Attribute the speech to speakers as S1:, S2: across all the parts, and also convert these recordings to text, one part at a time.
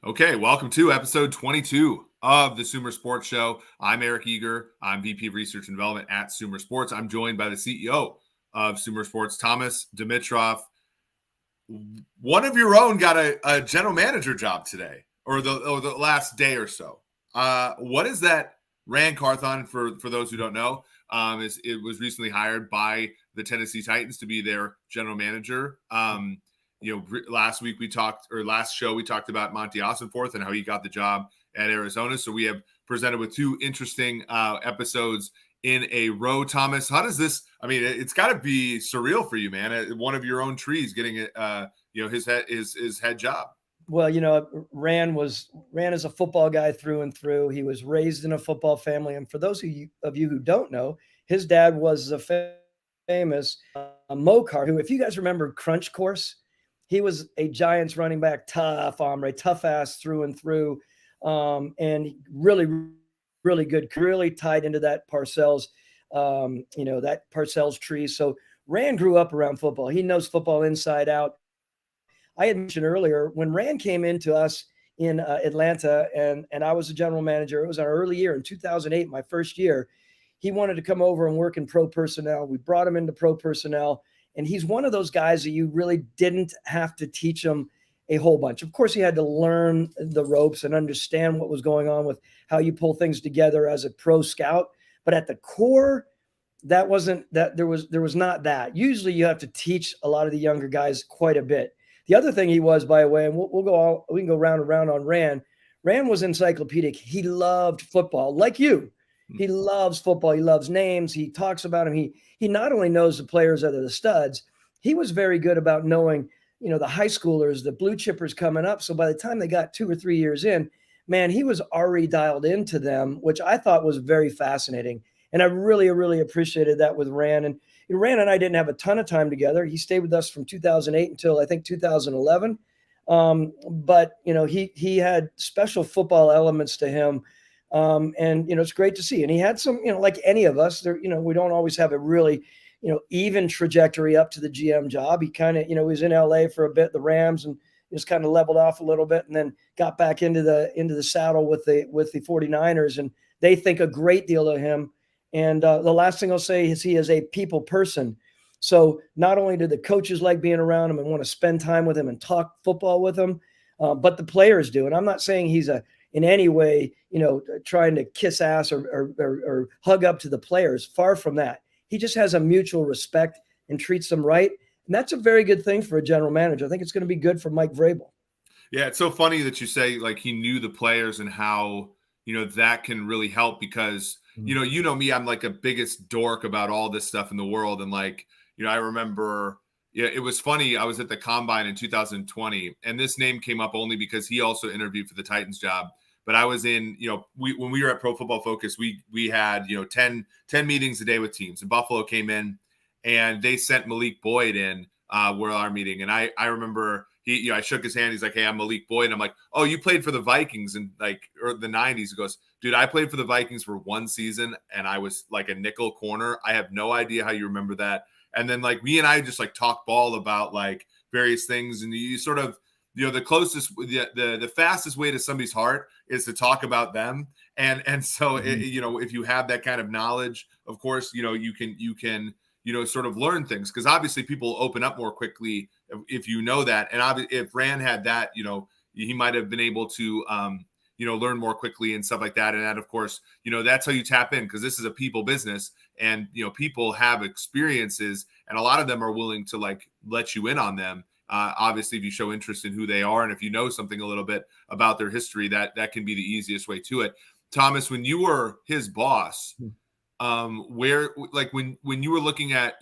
S1: Okay, welcome to episode 22 of the Sumer Sports Show. I'm Eric Eager. I'm VP of Research and Development at Sumer Sports. I'm joined by the CEO of Sumer Sports, Thomas Dimitroff. One of your own got a general manager job today, or the last day or so. What is that? Rand Carthon, for those who don't know, it was recently hired by the Tennessee Titans to be their general manager. Last week last show we talked about Monty Ossenforth and how he got the job at Arizona. So we have presented with two interesting episodes in a row. Thomas, how does this? I mean, it's got to be surreal for you, man. One of your own trees getting his head job.
S2: Well, Rand is a football guy through and through. He was raised in a football family, and for those of you who don't know, his dad was a famous Mo Carter, who, if you guys remember Crunch Course, he was a Giants running back, tough ass through and through, and really, really good, really tied into that Parcells tree. So Rand grew up around football. He knows football inside out. I had mentioned earlier when Rand came into us in Atlanta, and I was a general manager. It was our early year in 2008, my first year. He wanted to come over and work in pro personnel. We brought him into pro personnel. And he's one of those guys that you really didn't have to teach him a whole bunch. Of course, he had to learn the ropes and understand what was going on with how you pull things together as a pro scout. But at the core, there was not that. Usually you have to teach a lot of the younger guys quite a bit. The other thing he was, by the way, and we can go round and round on Rand. Rand was encyclopedic. He loved football, like you. He loves football. He loves names. He talks about them. He not only knows the players that are the studs, he was very good about knowing, the high schoolers, the blue chippers coming up. So by the time they got 2 or 3 years in, man, he was already dialed into them, which I thought was very fascinating. And I really, really appreciated that with Rand. And Rand and I didn't have a ton of time together. He stayed with us from 2008 until I think 2011. But he had special football elements to him. And it's great to see. And he had some, like any of us, we don't always have a really, even trajectory up to the GM job. He kind of, was in LA for a bit, the Rams, and just kind of leveled off a little bit, and then got back into the saddle with the 49ers. And they think a great deal of him. And the last thing I'll say is he is a people person. So not only do the coaches like being around him and want to spend time with him and talk football with him, but the players do. And I'm not saying he's in any way, trying to kiss ass or hug up to the players. Far from that. He just has a mutual respect and treats them right. And that's a very good thing for a general manager. I think it's going to be good for Mike Vrabel.
S1: Yeah, it's so funny that you say like he knew the players and how, that can really help because, me, I'm like a biggest dork about all this stuff in the world. And like, I remember, it was funny. I was at the Combine in 2020, and this name came up only because he also interviewed for the Titans job. But I was in, when we were at Pro Football Focus, we had, 10 meetings a day with teams. And Buffalo came in, and they sent Malik Boyd in were our meeting. And I remember I shook his hand. He's like, "Hey, I'm Malik Boyd." And I'm like, "Oh, you played for the Vikings in or the 90s." He goes, "Dude, I played for the Vikings for one season, and I was like a nickel corner. I have no idea how you remember that." And then like me and I just like talk ball about like various things, and you sort of, the closest, the fastest way to somebody's heart is to talk about them. And so, if you have that kind of knowledge, of course, you can sort of learn things, because obviously people open up more quickly if you know that. And if Rand had that, he might have been able to, learn more quickly and stuff like that. And that, of course, that's how you tap in, because this is a people business, and, people have experiences, and a lot of them are willing to like let you in on them. Obviously, if you show interest in who they are, and if you know something a little bit about their history, that can be the easiest way to it. Thomas, when you were his boss, where like when you were looking at,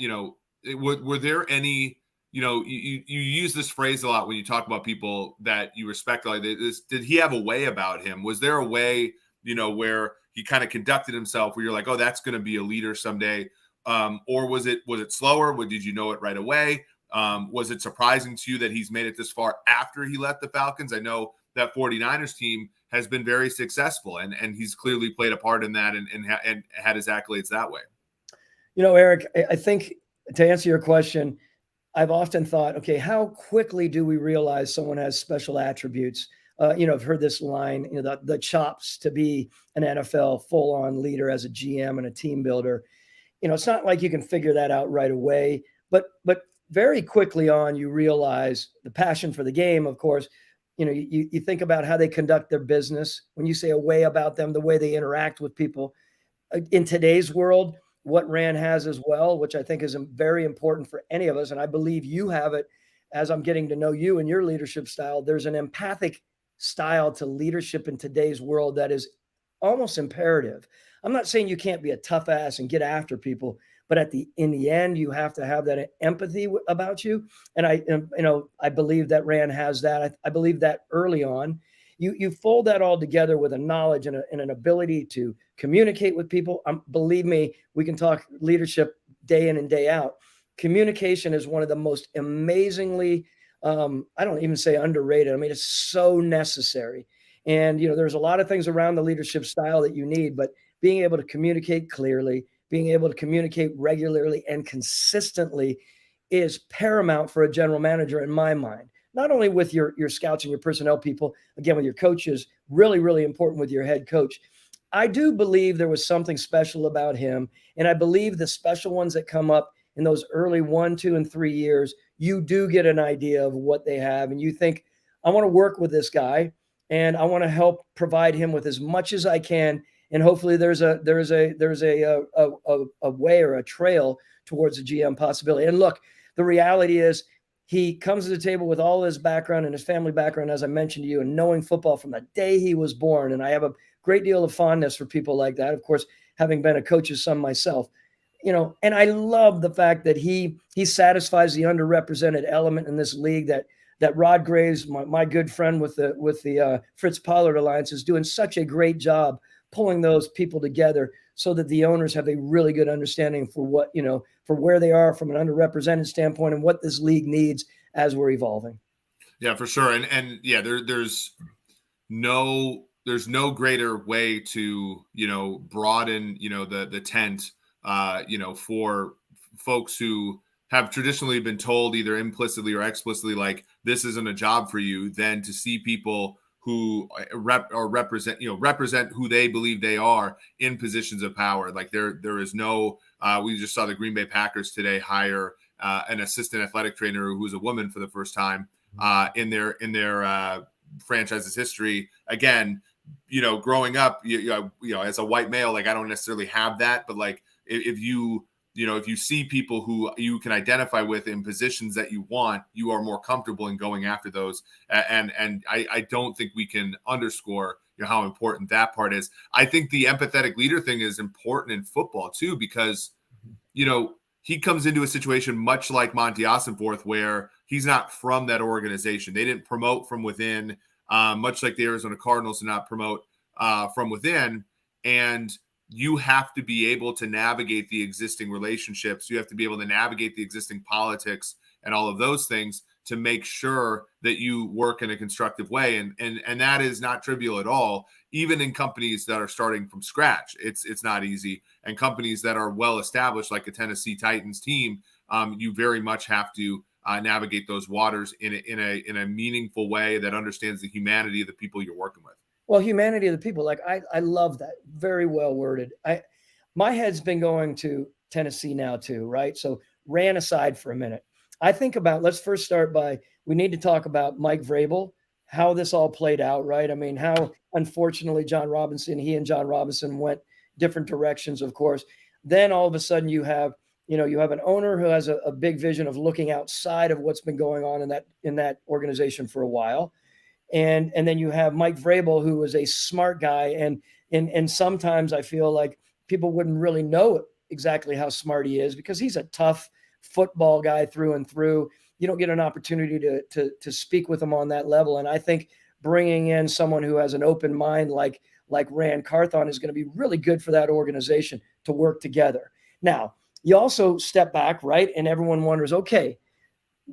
S1: were there any, you use this phrase a lot when you talk about people that you respect, like this, did he have a way about him? Was there a way, where he kind of conducted himself where you're like, oh, that's going to be a leader someday? Or was it slower? Did you know it right away? Was it surprising to you that he's made it this far after he left the Falcons? I know that 49ers team has been very successful, and he's clearly played a part in that and had his accolades that way.
S2: Eric, I think to answer your question, I've often thought, okay, how quickly do we realize someone has special attributes? I've heard this line, the chops to be an NFL full-on leader as a GM and a team builder. It's not like you can figure that out right away, but very quickly on, you realize the passion for the game, of course. You think about how they conduct their business. When you say a way about them, the way they interact with people. In today's world, what Rand has as well, which I think is very important for any of us, and I believe you have it as I'm getting to know you and your leadership style, there's an empathic style to leadership in today's world that is almost imperative. I'm not saying you can't be a tough ass and get after people, but in the end, you have to have that empathy about you. And I believe that Rand has that. I believe that early on, you fold that all together with a knowledge and an ability to communicate with people. Believe me, we can talk leadership day in and day out. Communication is one of the most amazingly, I don't even say underrated. I mean, it's so necessary. And, there's a lot of things around the leadership style that you need, but being able to communicate clearly, being able to communicate regularly and consistently is paramount for a general manager in my mind. Not only with your scouts and your personnel people, again, with your coaches, really, really important with your head coach. I do believe there was something special about him. And I believe the special ones that come up in those early 1, 2, and 3 years, you do get an idea of what they have. And you think, I want to work with this guy and I want to help provide him with as much as I can. And hopefully there's a way or a trail towards a GM possibility. And look, the reality is he comes to the table with all his background and his family background, as I mentioned to you, and knowing football from the day he was born. And I have a great deal of fondness for people like that. Of course, having been a coach's son myself, and I love the fact that he satisfies the underrepresented element in this league that Rod Graves, my good friend with the Fritz Pollard Alliance, is doing such a great job pulling those people together so that the owners have a really good understanding for for where they are from an underrepresented standpoint and what this league needs as we're evolving.
S1: Yeah, for sure. And yeah, there's no greater way to, broaden, the tent, for folks who have traditionally been told either implicitly or explicitly, like, this isn't a job for you, than to see people who represent who they believe they are in positions of power. Like there is no, we just saw the Green Bay Packers today hire an assistant athletic trainer who's a woman for the first time in their franchise's history. Again, growing up, as a white male, like, I don't necessarily have that, but like if you see people who you can identify with in positions that you want, you are more comfortable in going after those. And I don't think we can underscore how important that part is. I think the empathetic leader thing is important in football too, because, he comes into a situation much like Monty Ossenforth, where he's not from that organization. They didn't promote from within, much like the Arizona Cardinals did not promote from within. And you have to be able to navigate the existing relationships. You have to be able to navigate the existing politics and all of those things to make sure that you work in a constructive way. And that is not trivial at all. Even in companies that are starting from scratch, it's not easy. And companies that are well established, like a Tennessee Titans team, you very much have to navigate those waters in a meaningful way that understands the humanity of the people you're working with.
S2: Well, humanity of the people, like I love that. Very well worded. My head's been going to Tennessee now too, right? So ran aside for a minute. I think about, let's first start by, we need to talk about Mike Vrabel, how this all played out, right? I mean, how unfortunately he and John Robinson went different directions, of course. Then all of a sudden you have an owner who has a big vision of looking outside of what's been going on in that organization for a while. And then you have Mike Vrabel, who is a smart guy. And sometimes I feel like people wouldn't really know exactly how smart he is, because he's a tough football guy through and through. You don't get an opportunity to speak with him on that level. And I think bringing in someone who has an open mind like Rand Carthon is going to be really good for that organization to work together. Now, you also step back, right? And everyone wonders, okay,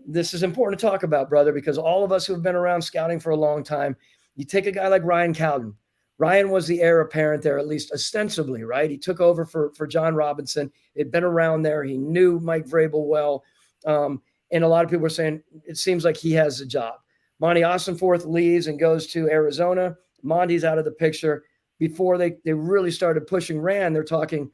S2: this is important to talk about, brother, because all of us who have been around scouting for a long time, you take a guy like Ryan Cowden. Ryan was the heir apparent there, at least ostensibly, right? He took over for John Robinson. He'd been around there. He knew Mike Vrabel well. And a lot of people were saying, it seems like he has a job. Monty Ossenforth leaves and goes to Arizona. Monty's out of the picture. Before they really started pushing Rand, they're talking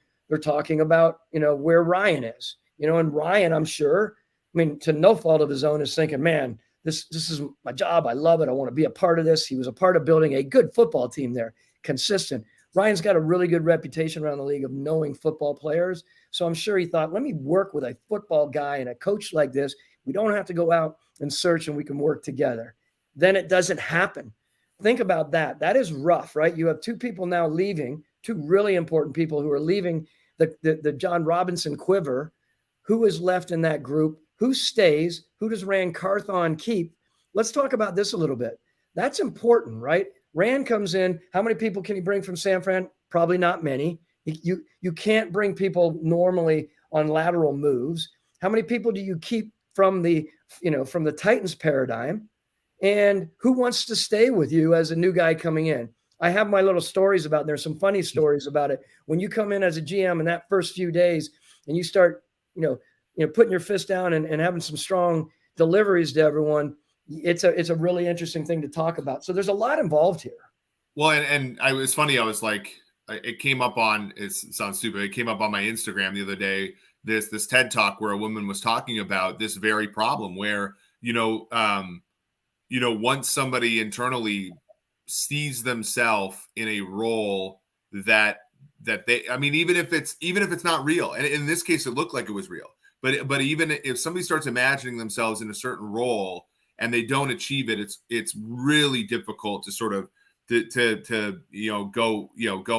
S2: about, where Ryan is, and Ryan, I'm sure, I mean, to no fault of his own, is thinking, man, this is my job. I love it. I want to be a part of this. He was a part of building a good football team there, consistent. Ryan's got a really good reputation around the league of knowing football players. So I'm sure he thought, let me work with a football guy and a coach like this. We don't have to go out and search, and we can work together. Then it doesn't happen. Think about that. That is rough, right? You have two people now leaving, two really important people who are leaving the John Robinson quiver. Who is left in that group? Who stays? Who does Rand Carthon keep? Let's talk about this a little bit. That's important, right? Rand comes in. How many people can he bring from San Fran? Probably not many. You can't bring people normally on lateral moves. How many people do you keep from the Titans paradigm? And who wants to stay with you as a new guy coming in? I have my little stories about it. There's some funny stories about it. When you come in as a GM in that first few days and you start, putting your fist down and having some strong deliveries to everyone, it's a really interesting thing to talk about. So there's a lot involved here.
S1: Well, and I was funny. I was like, it came up on, it sounds stupid. It came up on my Instagram the other day, this TED Talk where a woman was talking about this very problem where, once somebody internally sees themselves in a role that they, I mean, even if it's not real, and in this case, it looked like it was real, but even if somebody starts imagining themselves in a certain role and they don't achieve it, it's really difficult to sort of to go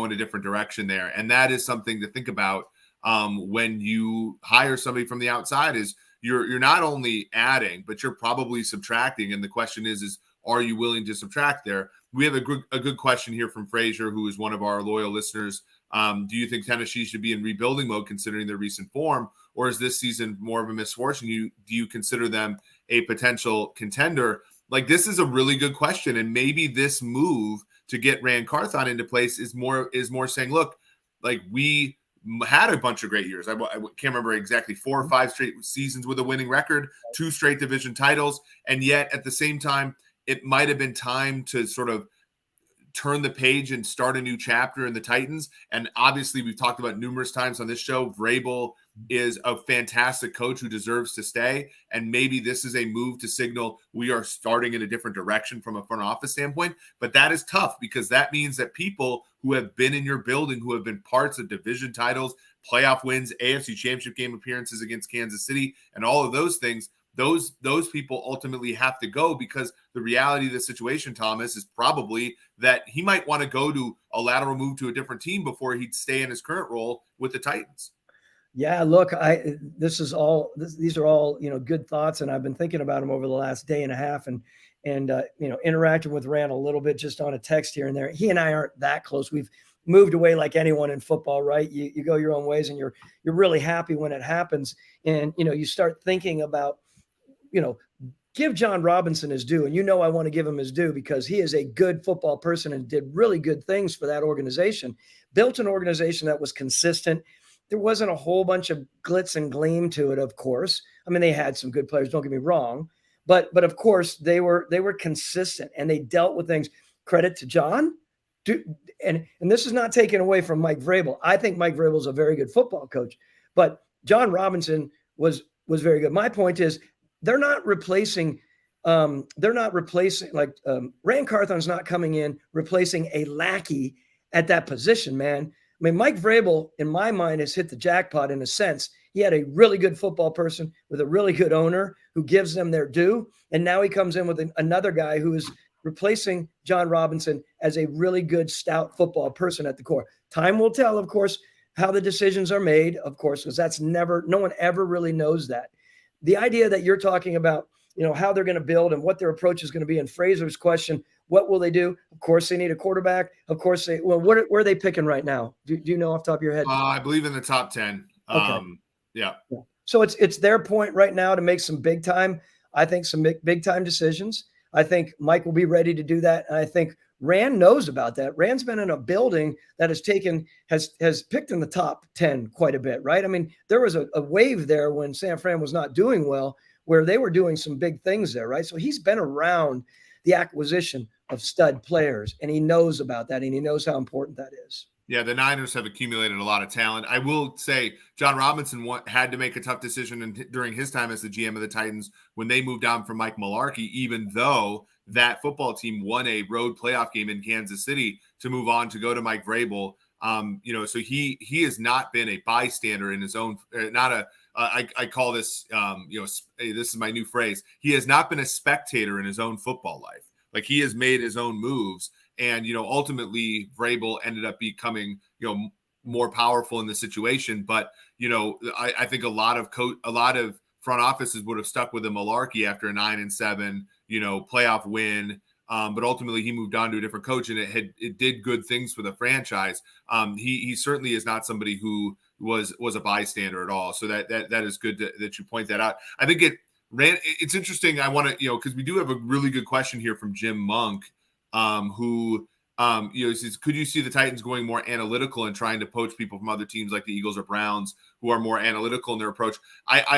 S1: in a different direction there. And that is something to think about when you hire somebody from the outside. Is you're not only adding, but you're probably subtracting. And the question is are you willing to subtract there? We have a good question here from Frazier, who is one of our loyal listeners. Do you think Tennessee should be in rebuilding mode considering their recent form, or is this season more of a misfortune? Do you consider them a potential contender? Like, this is a really good question. And maybe this move to get Rand Carthon into place is more saying, look, like, we had a bunch of great years. I can't remember exactly 4 or 5 straight seasons with a winning record, 2 straight division titles. And yet at the same time, it might have been time to sort of turn the page and start a new chapter in the Titans. And obviously we've talked about numerous times on this show, Vrabel is a fantastic coach who deserves to stay. And maybe this is a move to signal we are starting in a different direction from a front office standpoint. But that is tough because that means that people who have been in your building, who have been parts of division titles, playoff wins, AFC championship game appearances against Kansas City, and all of those things, those people ultimately have to go, because the reality of the situation, Thomas, is probably that he might want to go to a lateral move to a different team before he'd stay in his current role with the Titans.
S2: Yeah, look, these are all, good thoughts, and I've been thinking about them over the last day and a half, and interacting with Rand a little bit just on a text here and there. He and I aren't that close. We've moved away like anyone in football, right? You go your own ways, and you're really happy when it happens, and you start thinking about, give John Robinson his due. And I want to give him his due because he is a good football person and did really good things for that organization. Built an organization that was consistent. There wasn't a whole bunch of glitz and gleam to it, of course. I mean, they had some good players, don't get me wrong. But of course, they were consistent and they dealt with things. Credit to John. And this is not taken away from Mike Vrabel. I think Mike Vrabel is a very good football coach. But John Robinson was very good. My point is, they're not replacing Rand Carthon's not coming in replacing a lackey at that position, man. I mean, Mike Vrabel, in my mind, has hit the jackpot in a sense. He had a really good football person with a really good owner who gives them their due. And now he comes in with another guy who is replacing John Robinson as a really good, stout football person at the core. Time will tell, of course, how the decisions are made, of course, because no one ever really knows that. The idea that you're talking about, how they're going to build and what their approach is going to be, and Fraser's question, what will they do? Of course, they need a quarterback. Of course, where are they picking right now? Do you know off the top of your head?
S1: I believe in the top 10.
S2: Okay.
S1: Yeah.
S2: So it's their point right now to make some big time decisions. I think Mike will be ready to do that. And I think Rand knows about that. Rand's been in a building that has picked in the top 10 quite a bit, right? I mean, there was a wave there when San Fran was not doing well, where they were doing some big things there, right? So he's been around the acquisition of stud players, and he knows about that, and he knows how important that is.
S1: Yeah, the Niners have accumulated a lot of talent. I will say John Robinson had to make a tough decision during his time as the GM of the Titans when they moved on from Mike Mularkey, even though that football team won a road playoff game in Kansas City to move on to go to Mike Vrabel. So he has not been a bystander in his own, not a, I call this, this is my new phrase. He has not been a spectator in his own football life. Like, he has made his own moves. And, ultimately Vrabel ended up becoming, more powerful in the situation. But, I think a lot of front offices would have stuck with a Mularkey after a 9-7, playoff win. But ultimately he moved on to a different coach, and it did good things for the franchise. He certainly is not somebody who was a bystander at all. So that is good that you point that out. I think it's interesting. I want to, because we do have a really good question here from Jim Monk, who says, could you see the Titans going more analytical and trying to poach people from other teams like the Eagles or Browns who are more analytical in their approach?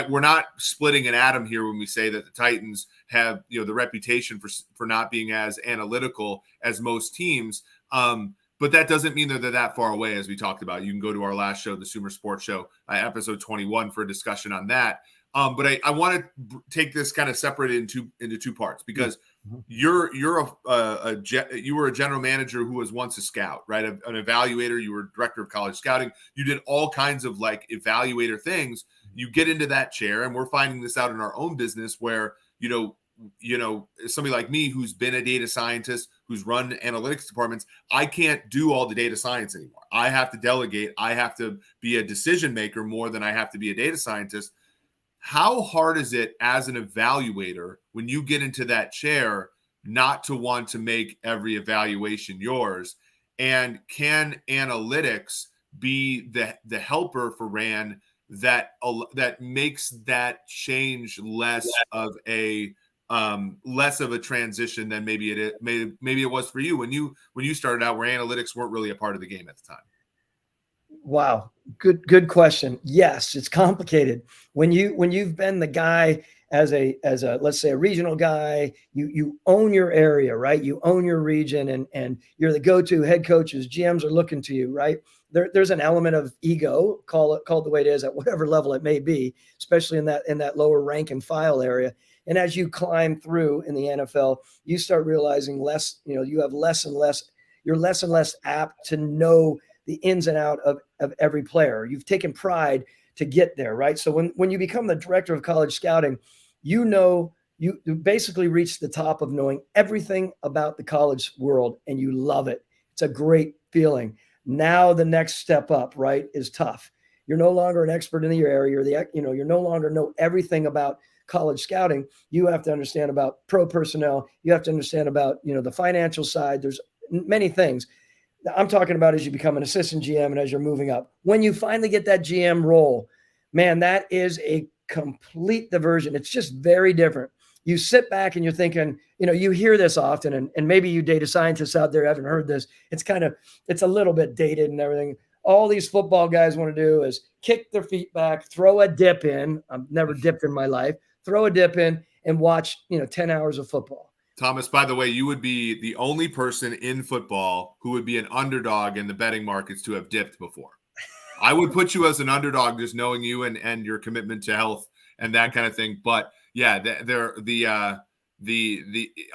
S1: We're not splitting an atom here when we say that the Titans have, the reputation for not being as analytical as most teams. But that doesn't mean they're that far away, as we talked about. You can go to our last show, the Sumer Sports Show, episode 21, for a discussion on that. But I want to take this kind of separated into two parts, because you were a general manager who was once a scout, right? An evaluator. You were director of college scouting. You did all kinds of like evaluator things. You get into that chair, and we're finding this out in our own business where, somebody like me who's been a data scientist, who's run analytics departments, I can't do all the data science anymore. I have to delegate. I have to be a decision maker more than I have to be a data scientist. How hard is it as an evaluator when you get into that chair not to want to make every evaluation yours? And can analytics be the helper for Rand that makes that change less of a transition than maybe it was for you when you started out, where analytics weren't really a part of the game at the time?
S2: Wow. Good question. Yes, it's complicated. When you've been the guy as a let's say a regional guy, you own your area, right? You own your region, and you're the go-to. Head coaches, GMs are looking to you, right? There's an element of ego, call it the way it is, at whatever level it may be, especially in that lower rank and file area. And as you climb through in the NFL, you start realizing you have less and less, you're less and less apt to know the ins and out of every player. You've taken pride to get there, right? So when you become the director of college scouting, you basically reach the top of knowing everything about the college world, and you love it. It's a great feeling. Now the next step up, right, is tough. You're no longer an expert in your area. You're no longer know everything about college scouting. You have to understand about pro personnel. You have to understand about, the financial side. There's many things. I'm talking about as you become an assistant GM and as you're moving up. When you finally get that GM role, man, that is a complete diversion. It's just very different. You sit back and you're thinking, you hear this often, and maybe you data scientists out there haven't heard this. It's a little bit dated and everything. All these football guys want to do is kick their feet back, throw a dip in. I've never dipped in my life. Throw a dip in and watch, 10 hours of football.
S1: Thomas, by the way, you would be the only person in football who would be an underdog in the betting markets to have dipped before. I would put you as an underdog, just knowing you and your commitment to health and that kind of thing. But yeah, the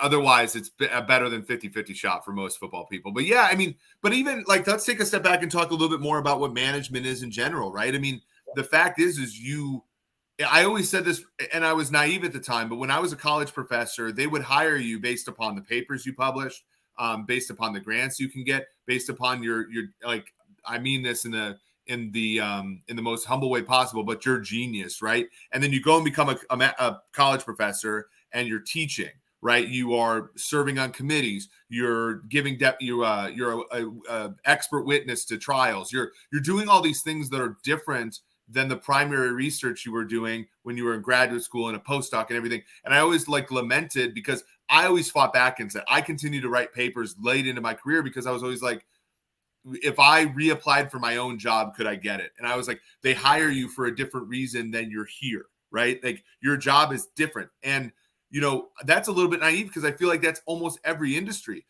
S1: otherwise it's a better than 50-50 shot for most football people. But yeah, but even let's take a step back and talk a little bit more about what management is in general, right? The fact is I always said this, and I was naive at the time, but when I was a college professor, they would hire you based upon the papers you published, based upon the grants you can get, based upon your I mean this in the most humble way possible, but you're genius, right? And then you go and become a college professor, and you're teaching, right? You are serving on committees. You're giving you're a expert witness to trials. You're doing all these things that are different than the primary research you were doing when you were in graduate school and a postdoc and everything. And I always lamented, because I always fought back and said, I continue to write papers late into my career, because I was always like, if I reapplied for my own job, could I get it? And I was like, they hire you for a different reason than you're here. right? Like your job is different. And, that's a little bit naive because I feel like that's almost every industry.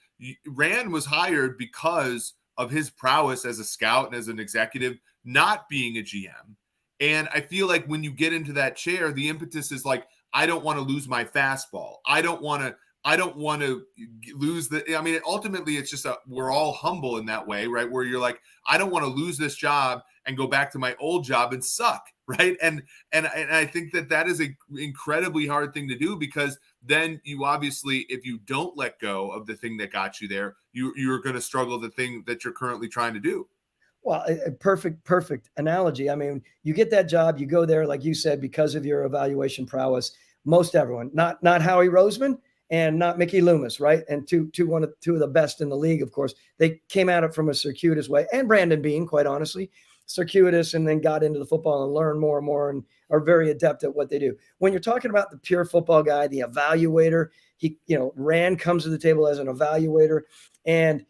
S1: Rand was hired because of his prowess as a scout and as an executive, not being a GM. And I feel like when you get into that chair, the impetus is like, I don't want to lose my fastball. I don't want to lose ultimately it's just we're all humble in that way, right? Where you're like, I don't want to lose this job and go back to my old job and suck. Right. And I think that is an incredibly hard thing to do, because then you obviously, if you don't let go of the thing that got you there, you're going to struggle the thing that you're currently trying to do.
S2: Well, a perfect analogy. I mean, you get that job, you go there, like you said, because of your evaluation prowess. Most everyone, not Howie Roseman and not Mickey Loomis, right? And two of the best in the league, of course. They came at it from a circuitous way, and Brandon Beane, quite honestly, circuitous, and then got into the football and learned more and more and are very adept at what they do. When you're talking about the pure football guy, the evaluator, Rand comes to the table as an evaluator, and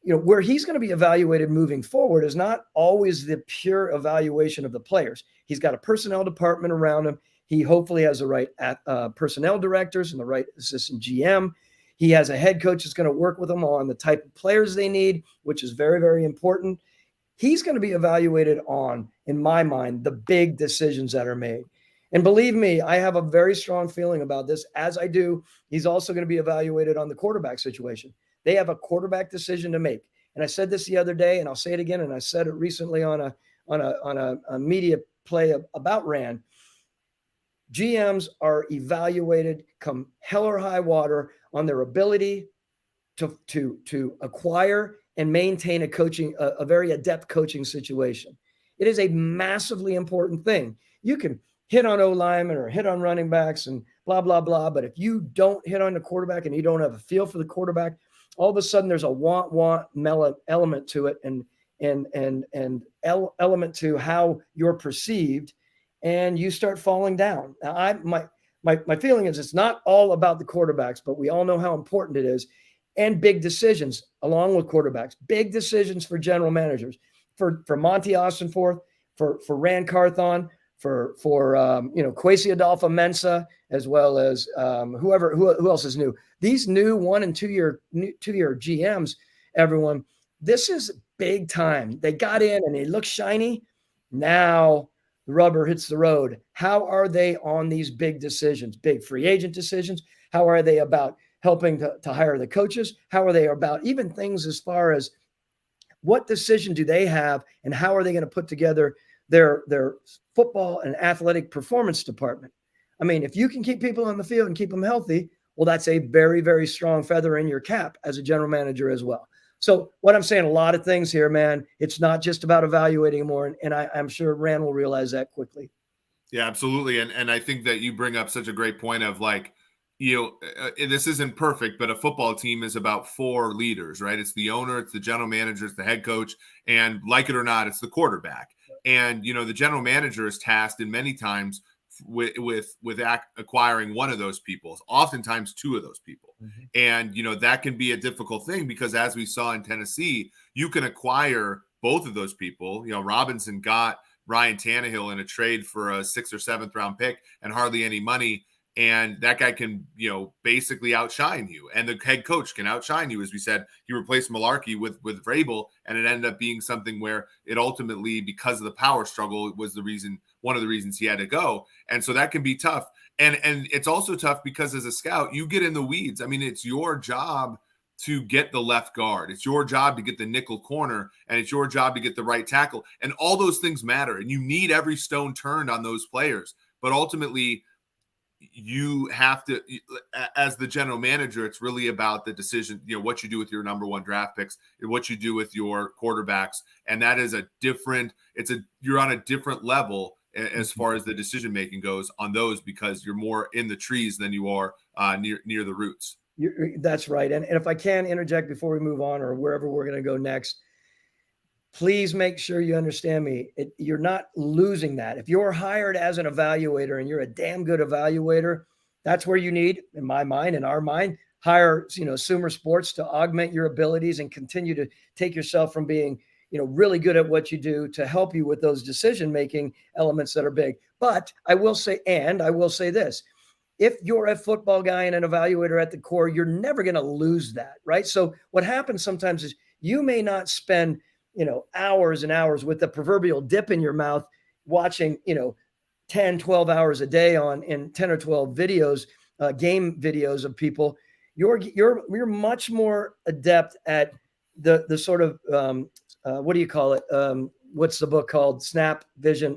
S2: where he's going to be evaluated moving forward is not always the pure evaluation of the players. He's got a personnel department around him. He hopefully has the right personnel directors and the right assistant GM. He has a head coach that's going to work with them on the type of players they need, which is very, very important. He's going to be evaluated on, in my mind, the big decisions that are made. And believe me, I have a very strong feeling about this, as I do. He's also going to be evaluated on the quarterback situation. They have a quarterback decision to make. And I said this the other day, and I'll say it again, and I said it recently on a media play about Rand. GMs are evaluated come hell or high water on their ability to acquire and maintain a very adept coaching situation. It is a massively important thing. You can hit on O-linemen or hit on running backs and blah, blah, blah. But if you don't hit on the quarterback and you don't have a feel for the quarterback, all of a sudden there's a want element to it and element to how you're perceived, and you start falling down. Now, my feeling is it's not all about the quarterbacks, but we all know how important it is. And big decisions along with quarterbacks, big decisions for general managers, for Monty Austinforth, for Rand Carthon, for Kwesi Adolfo-Mensah, as well as who else is new. These new 1 and 2 year GMs, everyone, this is big time. They got in and they look shiny. Now the rubber hits the road. How are they on these big decisions, big free agent decisions? How are they about helping to hire the coaches? How are they about even things as far as what decision do they have and how are they going to put together their football and athletic performance department? I mean, if you can keep people on the field and keep them healthy, well, that's a very, very strong feather in your cap as a general manager as well. So what I'm saying, a lot of things here, man. It's not just about evaluating more, and I'm sure Rand will realize that quickly.
S1: Yeah, absolutely. And I think that you bring up such a great point of like, this isn't perfect, but a football team is about 4 leaders, right? It's the owner, it's the general manager, it's the head coach, and like it or not, it's the quarterback. And, the general manager is tasked in many times with acquiring one of those people, oftentimes 2 of those people. Mm-hmm. And, that can be a difficult thing because as we saw in Tennessee, you can acquire both of those people. Robinson got Ryan Tannehill in a trade for a 6th or 7th round pick and hardly any money. And that guy can, basically outshine you. And the head coach can outshine you. As we said, he replaced Malarkey with Vrabel, and it ended up being something where it ultimately, because of the power struggle, was one of the reasons he had to go. And so that can be tough. And it's also tough because as a scout, you get in the weeds. I mean, it's your job to get the left guard. It's your job to get the nickel corner, and it's your job to get the right tackle. And all those things matter. And you need every stone turned on those players. But ultimately, you have to, as the general manager, it's really about the decision, what you do with your number 1 draft picks and what you do with your quarterbacks. And that is you're on a different level as far as the decision-making goes on those, because you're more in the trees than you are near the roots.
S2: That's right. And if I can interject before we move on or wherever we're going to go next, please make sure you understand me. You're not losing that. If you're hired as an evaluator and you're a damn good evaluator, that's where you need, in my mind, in our mind, hire, Sumer Sports to augment your abilities and continue to take yourself from being, really good at what you do to help you with those decision-making elements that are big. But I will say this, if you're a football guy and an evaluator at the core, you're never going to lose that, right? So what happens sometimes is you may not spend, hours and hours with the proverbial dip in your mouth watching, 10, 12 hours a day in 10 or 12 videos, game videos of people. You're much more adept at the sort of, what do you call it? What's the book called? Snap Vision,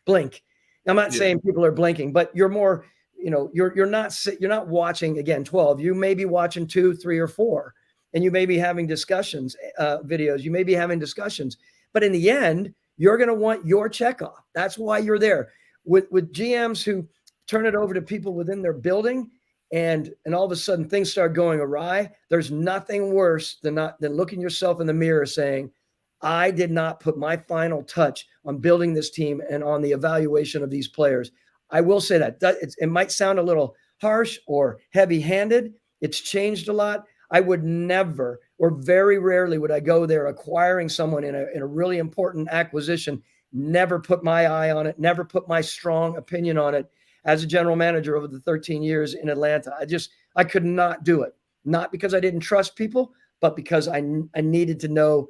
S2: Blink. I'm not saying people are blinking, but you're more, you're not watching again 12. You may be watching 2, 3, or 4, and you may be having discussions, videos. You may be having discussions, but in the end, you're going to want your checkoff. That's why you're there. With GMs who turn it over to people within their building, and all of a sudden things start going awry, there's nothing worse than looking yourself in the mirror saying, I did not put my final touch on building this team and on the evaluation of these players. I will say that it might sound a little harsh or heavy-handed. It's changed a lot. I would never, or very rarely would I go there acquiring someone in a really important acquisition, never put my eye on it, never put my strong opinion on it. As a general manager over the 13 years in Atlanta, I could not do it. Not because I didn't trust people, but because I needed to know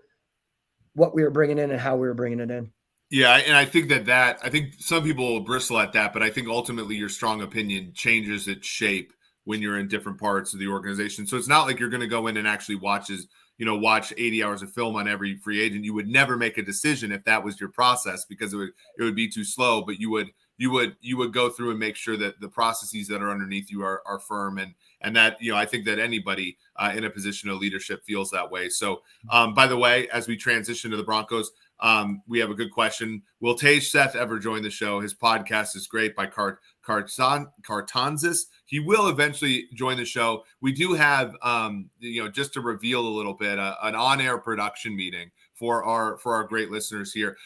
S2: what we were bringing in and how we were bringing it in.
S1: Yeah, and I think I think some people will bristle at that, but I think ultimately your strong opinion changes its shape when you're in different parts of the organization. So it's not like you're going to go in and actually watch 80 hours of film on every free agent. You would never make a decision if that was your process, because it would be too slow, but you would go through and make sure that the processes that are underneath you are firm, and that, I think that anybody in a position of leadership feels that way. So by the way, as we transition to the Broncos, we have a good question. Will Tage Seth ever join the show? His podcast is great, by Carthonsis. He will eventually join the show. We do have, just to reveal a little bit, an on-air production meeting for our great listeners here.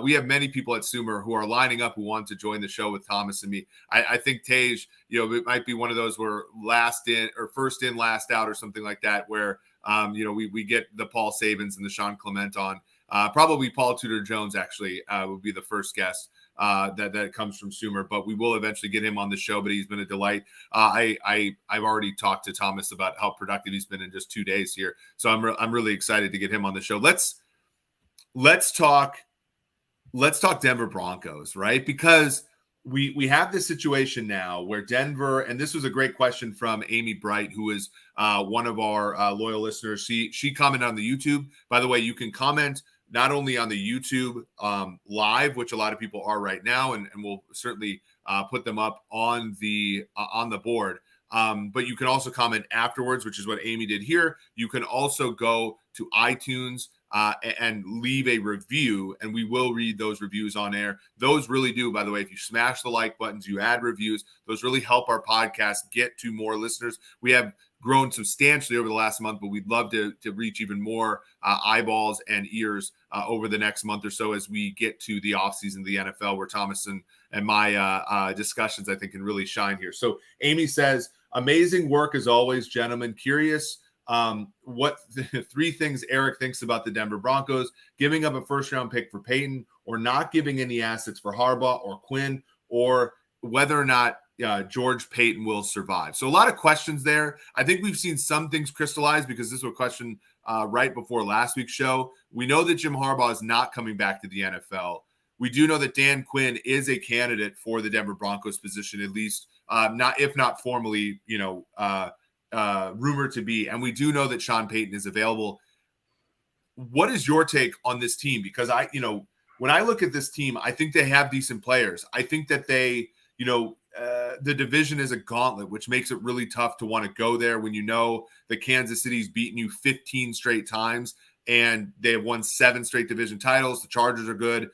S1: We have many people at Sumer who are lining up who want to join the show with Thomas and me. I think Tage, it might be one of those where last in or first in, last out, or something like that, where we get the Paul Sabins and the Sean Clement on. Probably Paul Tudor Jones actually would be the first guest that comes from Sumer, but we will eventually get him on the show. But he's been a delight. I've already talked to Thomas about how productive he's been in just 2 days here, so I'm really excited to get him on the show. Let's talk Denver Broncos, right? Because we have this situation now where Denver, and this was a great question from Amy Bright, who is one of our loyal listeners. She commented on the YouTube. By the way, you can comment not only on the YouTube live, which a lot of people are right now, and we'll certainly put them up on the board. But you can also comment afterwards, which is what Amy did here. You can also go to iTunes and leave a review, and we will read those reviews on air. Those really do, by the way, if you smash the like buttons, you add reviews, those really help our podcast get to more listeners. We have grown substantially over the last month, but we'd love to reach even more eyeballs and ears over the next month or so as we get to the offseason of the NFL, where Thomas and my discussions, I think, can really shine here. So Amy says, amazing work as always, gentlemen. Curious what the 3 things Eric thinks about the Denver Broncos: giving up a first-round pick for Peyton, or not giving any assets for Harbaugh or Quinn, or whether or not George Payton will survive. So a lot of questions there. I think we've seen some things crystallize, because this was a question right before last week's show. We know that Jim Harbaugh is not coming back to the NFL. We do know that Dan Quinn is a candidate for the Denver Broncos position, at least if not formally, rumored to be. And we do know that Sean Payton is available. What is your take on this team? Because when I look at this team, I think they have decent players. I think that they, the division is a gauntlet, which makes it really tough to want to go there when you know that Kansas City's beaten you 15 straight times and they have won 7 straight division titles. The Chargers are good.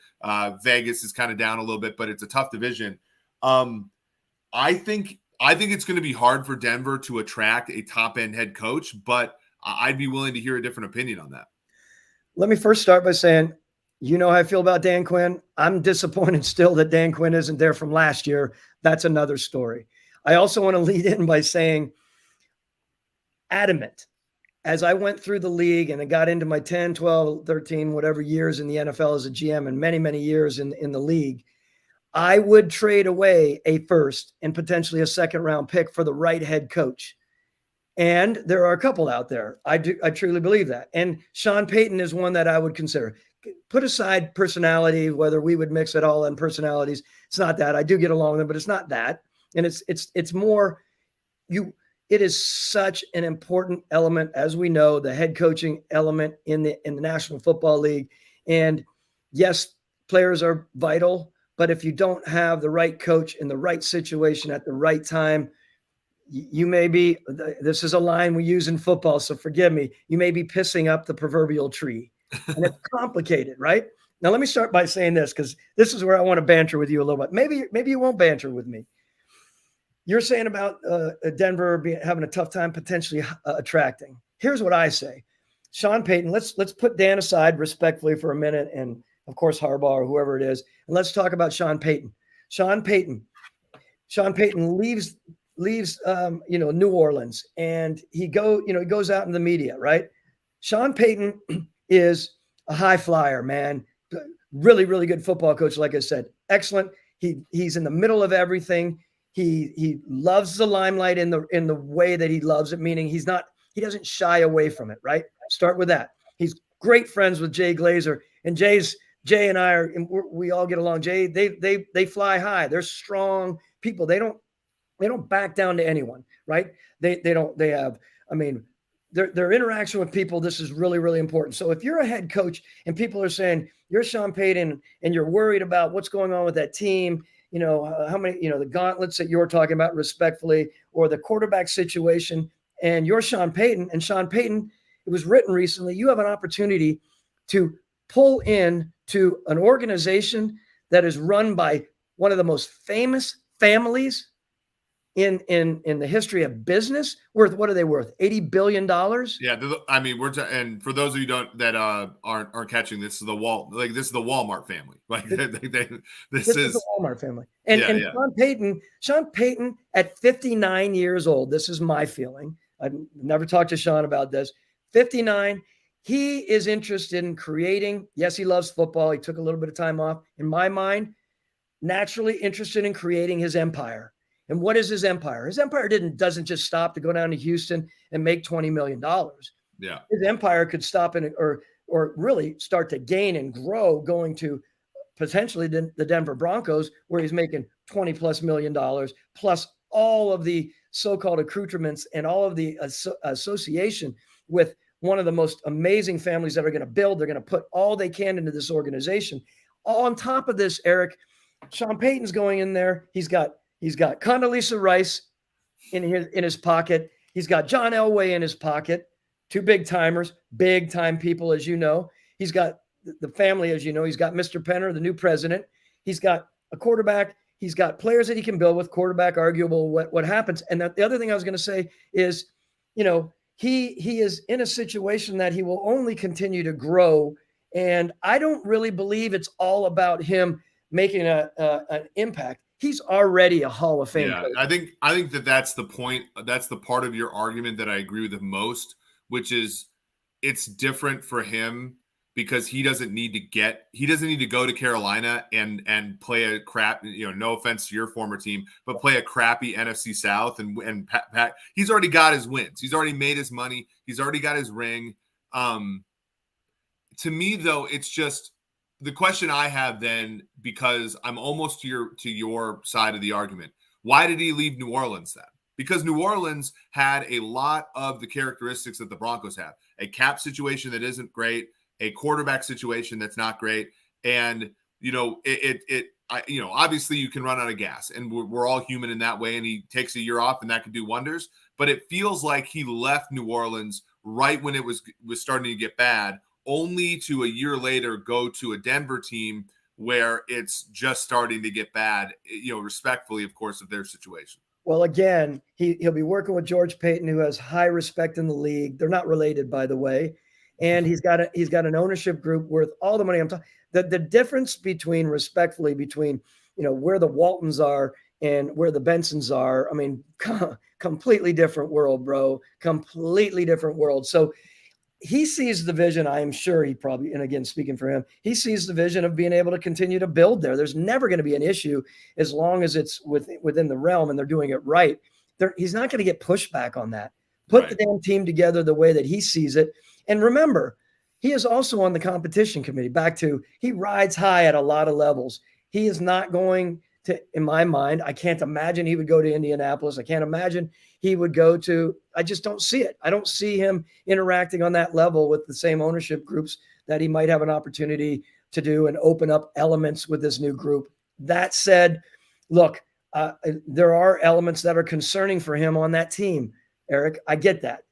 S1: Vegas is kind of down a little bit, but it's a tough division. I think it's going to be hard for Denver to attract a top-end head coach, but I'd be willing to hear a different opinion on that.
S2: Let me first start by saying, how I feel about Dan Quinn. I'm disappointed still that Dan Quinn isn't there from last year. That's another story. I also want to lead in by saying adamant as I went through the league and I got into my 10, 12, 13, whatever years in the NFL as a GM and many, many years in the league, I would trade away a first and potentially a second round pick for the right head coach. And there are a couple out there. I truly believe that. And Sean Payton is one that I would consider. Put aside personality, whether we would mix it all in personalities. It's not that. I do get along with them, but it's not that. And it's more it is such an important element, as we know, the head coaching element in the National Football League. And yes, players are vital, but if you don't have the right coach in the right situation at the right time, you may be, this is a line we use in football, so forgive me, you may be pissing up the proverbial tree. And it's complicated, right? Now, let me start by saying this, because this is where I want to banter with you a little bit. Maybe you won't banter with me. You're saying about Denver having a tough time potentially attracting. Here's what I say. Sean Payton, let's put Dan aside respectfully for a minute, and of course Harbaugh or whoever it is, and let's talk about Sean Payton. Sean Payton leaves New Orleans, and he goes out in the media, right? Sean Payton is a high flyer, man. Really, really good football coach, like I said. Excellent. He's in the middle of everything. He loves the limelight in the way that he loves it, meaning he doesn't shy away from it, right? Start with that. He's great friends with Jay Glazer, and Jay and I we all get along. Jay, they fly high. They're strong people. They don't back down to anyone, right? Their interaction with people, this is really, really important. So if you're a head coach and people are saying you're Sean Payton and you're worried about what's going on with that team, how many, the gauntlets that you're talking about respectfully, or the quarterback situation, and you're Sean Payton, and Sean Payton, it was written recently, you have an opportunity to pull in to an organization that is run by one of the most famous families in the history of business. What are they worth? $80 billion.
S1: Yeah, I mean, and for those of you that aren't catching, this is the Walmart family. Like this is
S2: the Walmart family. And Sean Payton at 59 years old. This is my feeling. I've never talked to Sean about this. 59. He is interested in creating. Yes, he loves football. He took a little bit of time off. In my mind, naturally interested in creating his empire. And what is his empire? His empire doesn't just stop to go down to Houston and make $20 million.
S1: Yeah.
S2: His empire could stop or really start to gain and grow, going to potentially the Denver Broncos, where he's making $20+ million, plus all of the so-called accoutrements and all of the association with one of the most amazing families that are going to build. They're going to put all they can into this organization. All on top of this, Eric, Sean Payton's going in there. He's got Condoleezza Rice in his pocket. He's got John Elway in his pocket. Two big time people, as you know. He's got the family, as you know. He's got Mr. Penner, the new president. He's got a quarterback. He's got players that he can build with. Quarterback, arguable what happens. And the other thing I was going to say is, he is in a situation that he will only continue to grow. And I don't really believe it's all about him making an impact. He's already a Hall of Fame coach.
S1: I think that's the point. That's the part of your argument that I agree with the most, which is it's different for him because he doesn't need to go to Carolina and play a crap, no offense to your former team, but play a crappy NFC South and Pat. He's already got his wins. He's already made his money. He's already got his ring. To me, though, it's just the question I have then, because I'm almost to your side of the argument. Why did he leave New Orleans then? Because New Orleans had a lot of the characteristics that the Broncos have. A cap situation that isn't great, a quarterback situation that's not great. And, obviously you can run out of gas, and we're all human in that way. And he takes a year off and that could do wonders. But it feels like he left New Orleans right when it was starting to get bad, only to a year later go to a Denver team where it's just starting to get bad, respectfully, of course, of their situation.
S2: Well, again, he'll be working with George Payton, who has high respect in the league. They're not related, by the way. And he's got an ownership group worth all the money. I'm talking the difference between where the Waltons are and where the Bensons are, I mean, completely different world, bro. Completely different world. So he sees the vision. I am sure he probably, and again, speaking for him, he sees the vision of being able to continue to build there. There's never going to be an issue as long as it's within the realm and they're doing it right. He's not going to get pushback on that. Put the damn team together the way that he sees it. And remember, he is also on the competition committee. Back to, he rides high at a lot of levels. He is not going to, in my mind, I can't imagine he would go to Indianapolis. I can't imagine he would go to, I just don't see it. I don't see him interacting on that level with the same ownership groups that he might have an opportunity to do and open up elements with this new group. That said, look, there are elements that are concerning for him on that team, Eric. I get that.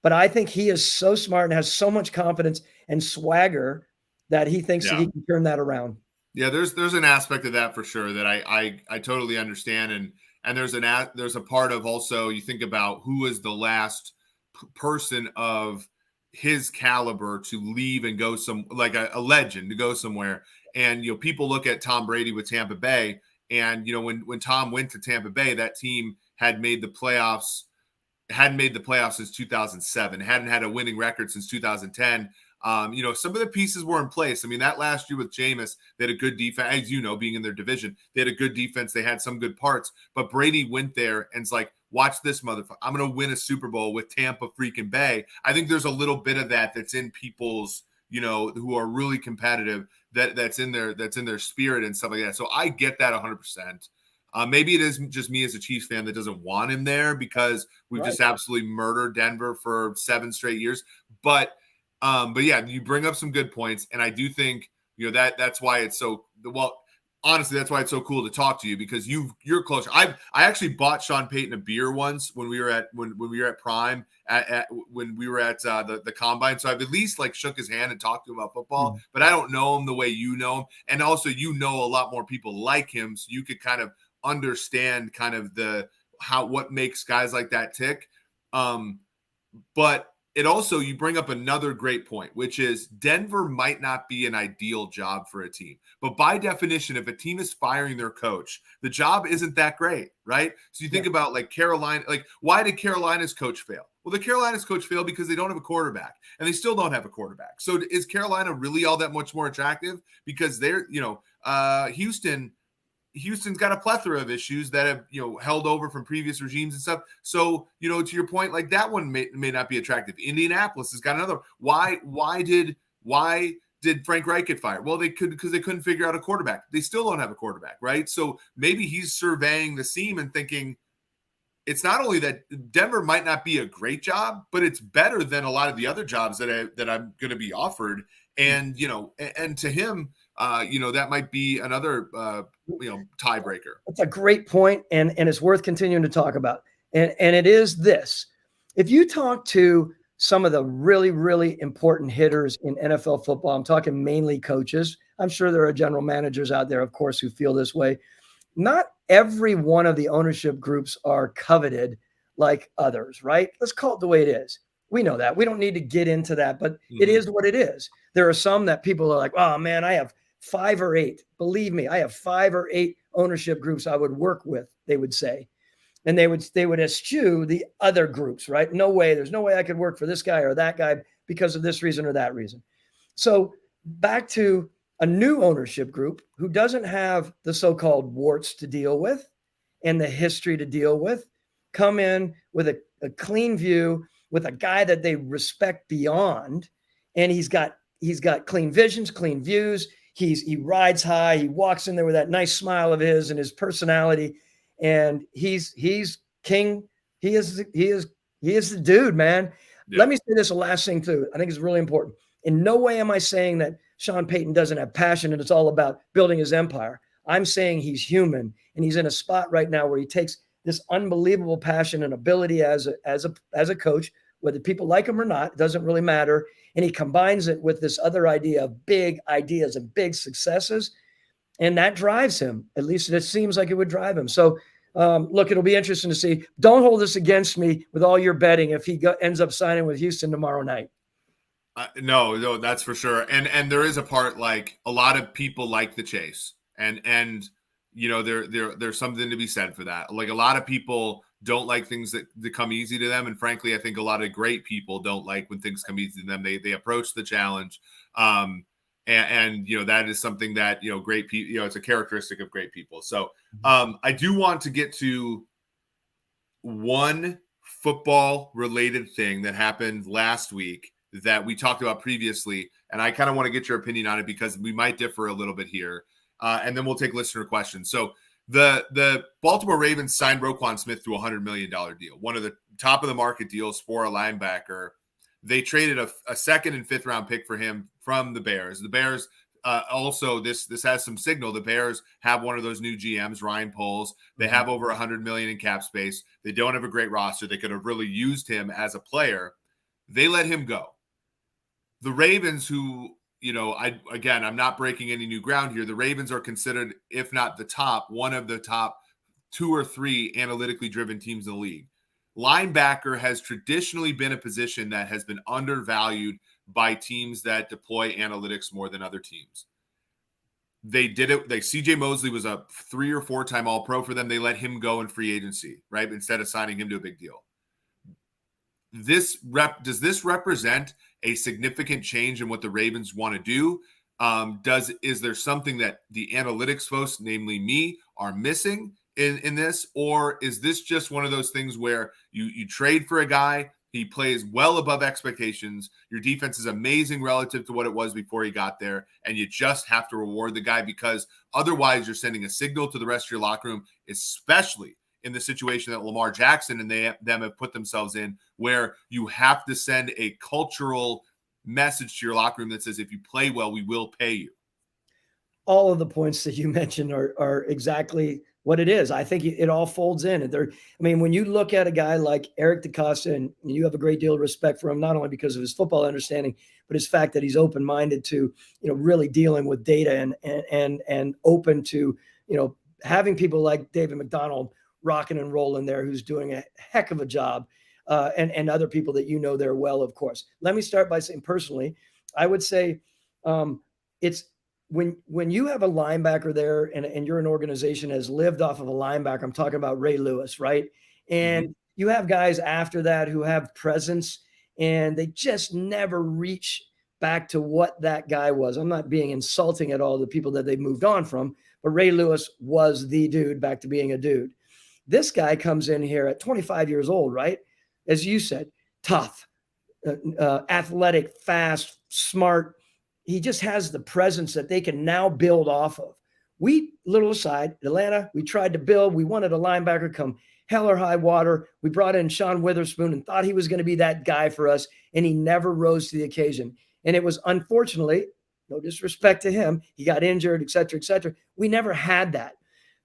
S2: But I think he is so smart and has so much confidence and swagger that he thinks that he can turn that around.
S1: Yeah, there's an aspect of that for sure that I totally understand, and there's a part of also, you think about who is the last person of his caliber to leave and go like a legend to go somewhere. And people look at Tom Brady with Tampa Bay, and when Tom went to Tampa Bay, that team hadn't made the playoffs since 2007, hadn't had a winning record since 2010. Some of the pieces were in place. I mean, that last year with Jameis, they had a good defense, as being in their division. They had a good defense. They had some good parts. But Brady went there and it's like, watch this, motherfucker. I'm going to win a Super Bowl with Tampa freaking Bay. I think there's a little bit of that's in people's, who are really competitive, that's in their spirit and stuff like that. So I get that 100%. Maybe it is just me as a Chiefs fan that doesn't want him there because we've just absolutely murdered Denver for 7 straight years. But yeah, you bring up some good points, and I do think that's why it's so well. Honestly, that's why it's so cool to talk to you because you're closer. I actually bought Sean Payton a beer once when we were at Prime when we were at the combine. So I've at least shook his hand and talked to him about football, but I don't know him the way you know him, and also a lot more people like him, so you could kind of understand kind of what makes guys like that tick. But it also, you bring up another great point, which is Denver might not be an ideal job for a team. But by definition, if a team is firing their coach, the job isn't that great, right? So you think about Carolina, why did Carolina's coach fail? Well, the Carolina's coach failed because they don't have a quarterback, and they still don't have a quarterback. So is Carolina really all that much more attractive? Because they're, Houston's got a plethora of issues that have, held over from previous regimes and stuff. So, to your point, that one may not be attractive. Indianapolis has got another. Why did Frank Reich get fired? Well, because they couldn't figure out a quarterback. They still don't have a quarterback, right? So maybe he's surveying the seam and thinking it's not only that Denver might not be a great job, but it's better than a lot of the other jobs that I'm going to be offered. And, and to him, that might be another, tiebreaker.
S2: That's a great point, and it's worth continuing to talk about. And it is this. If you talk to some of the really, really important hitters in NFL football, I'm talking mainly coaches. I'm sure there are general managers out there, of course, who feel this way. Not every one of the ownership groups are coveted like others, right? Let's call it the way it is. We know that. We don't need to get into that, but it is what it is. There are some that people are like, oh, man, I have 5 or 8. Believe me, I have 5 or 8 ownership groups I would work with, they would say. And they would eschew the other groups, right? No way. There's no way I could work for this guy or that guy because of this reason or that reason. So back to a new ownership group who doesn't have the so-called warts to deal with and the history to deal with, come in with a clean view, with a guy that they respect beyond, and he's got clean visions, clean views. He rides high. He walks in there with that nice smile of his and his personality, and he's king. He is the dude, man. Yeah. Let me say this, the last thing too. I think it's really important. In no way am I saying that Sean Payton doesn't have passion and it's all about building his empire. I'm saying he's human, and he's in a spot right now where he takes this unbelievable passion and ability as a coach, whether people like him or not, it doesn't really matter. And he combines it with this other idea of big ideas and big successes. And that drives him. At least it seems like it would drive him. So look, it'll be interesting to see. Don't hold this against me with all your betting if he ends up signing with Houston tomorrow night.
S1: No, that's for sure. And there is a part, a lot of people like the chase, and there's something to be said for that. Like, a lot of people don't like things that come easy to them, and frankly, I think a lot of great people don't like when things come easy to them. They approach the challenge, and that is something that great people. It's a characteristic of great people. So I do want to get to one football related thing that happened last week that we talked about previously, and I kind of want to get your opinion on it because we might differ a little bit here, and then we'll take listener questions. So the Baltimore Ravens signed Roquan Smith to a $100 million deal, one of the top of the market deals for a linebacker. They traded a second and fifth round pick for him from the Bears. The Bears also, this has some signal. The Bears have one of those new GMs, Ryan Poles. They have over $100 million in cap space. They don't have a great roster. They could have really used him as a player. They let him go. The Ravens, who, I'm not breaking any new ground here. The Ravens are considered, if not the top, one of the top 2 or 3 analytically driven teams in the league. Linebacker has traditionally been a position that has been undervalued by teams that deploy analytics more than other teams. They did it. CJ Mosley was a 3 or 4 time All-Pro for them. They let him go in free agency, right? Instead of signing him to a big deal. Does this represent a significant change in what the Ravens want to do? Is there something that the analytics folks, namely me, are missing in this? Or is this just one of those things where you trade for a guy, he plays well above expectations, your defense is amazing relative to what it was before he got there, and you just have to reward the guy, because otherwise you're sending a signal to the rest of your locker room, especially in the situation that Lamar Jackson and them have put themselves in, where you have to send a cultural message to your locker room that says, if you play well, we will pay you.
S2: All of the points that you mentioned are exactly what it is. I think it all folds in. And when you look at a guy like Eric DeCosta, and you have a great deal of respect for him, not only because of his football understanding, but his fact that he's open-minded to, really dealing with data and open to, having people like David McDonald rocking and rolling there, who's doing a heck of a job, and other people that there well, of course. Let me start by saying, personally, I would say it's when you have a linebacker there and you're an organization that has lived off of a linebacker. I'm talking about Ray Lewis, right? And you have guys after that who have presence, and they just never reach back to what that guy was. I'm not being insulting at all, the people that they've moved on from, but Ray Lewis was the dude back to being a dude. This guy comes in here at 25 years old, right? As you said, tough, athletic, fast, smart. He just has the presence that they can now build off of. Little aside, Atlanta, we tried to build. We wanted a linebacker come hell or high water. We brought in Sean Witherspoon and thought he was going to be that guy for us, and he never rose to the occasion. And it was, unfortunately, no disrespect to him, he got injured, et cetera, et cetera. We never had that.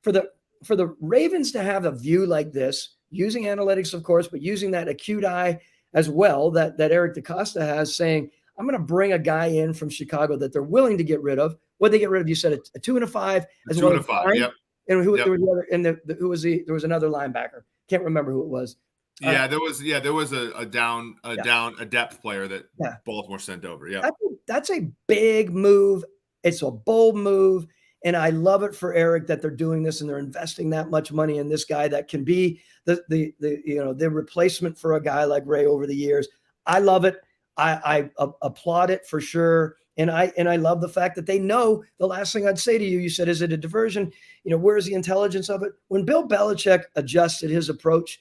S2: For the Ravens to have a view like this, using analytics, of course, but using that acute eye as well that Eric DeCosta has, saying, I'm going to bring a guy in from Chicago that they're willing to get rid of. What they get rid of? You said a 2 and a 5 as well.
S1: 2 and a 5. Yep.
S2: And there was another linebacker. Can't remember who it was.
S1: There was a depth player that Baltimore sent over. Yeah.
S2: That's a big move. It's a bold move. And I love it for Eric that they're doing this and they're investing that much money in this guy that can be the replacement for a guy like Ray over the years. I love it. I applaud it for sure. And I love the fact that they know the last thing I'd say to you said, is it a diversion? Where's the intelligence of it? When Bill Belichick adjusted his approach,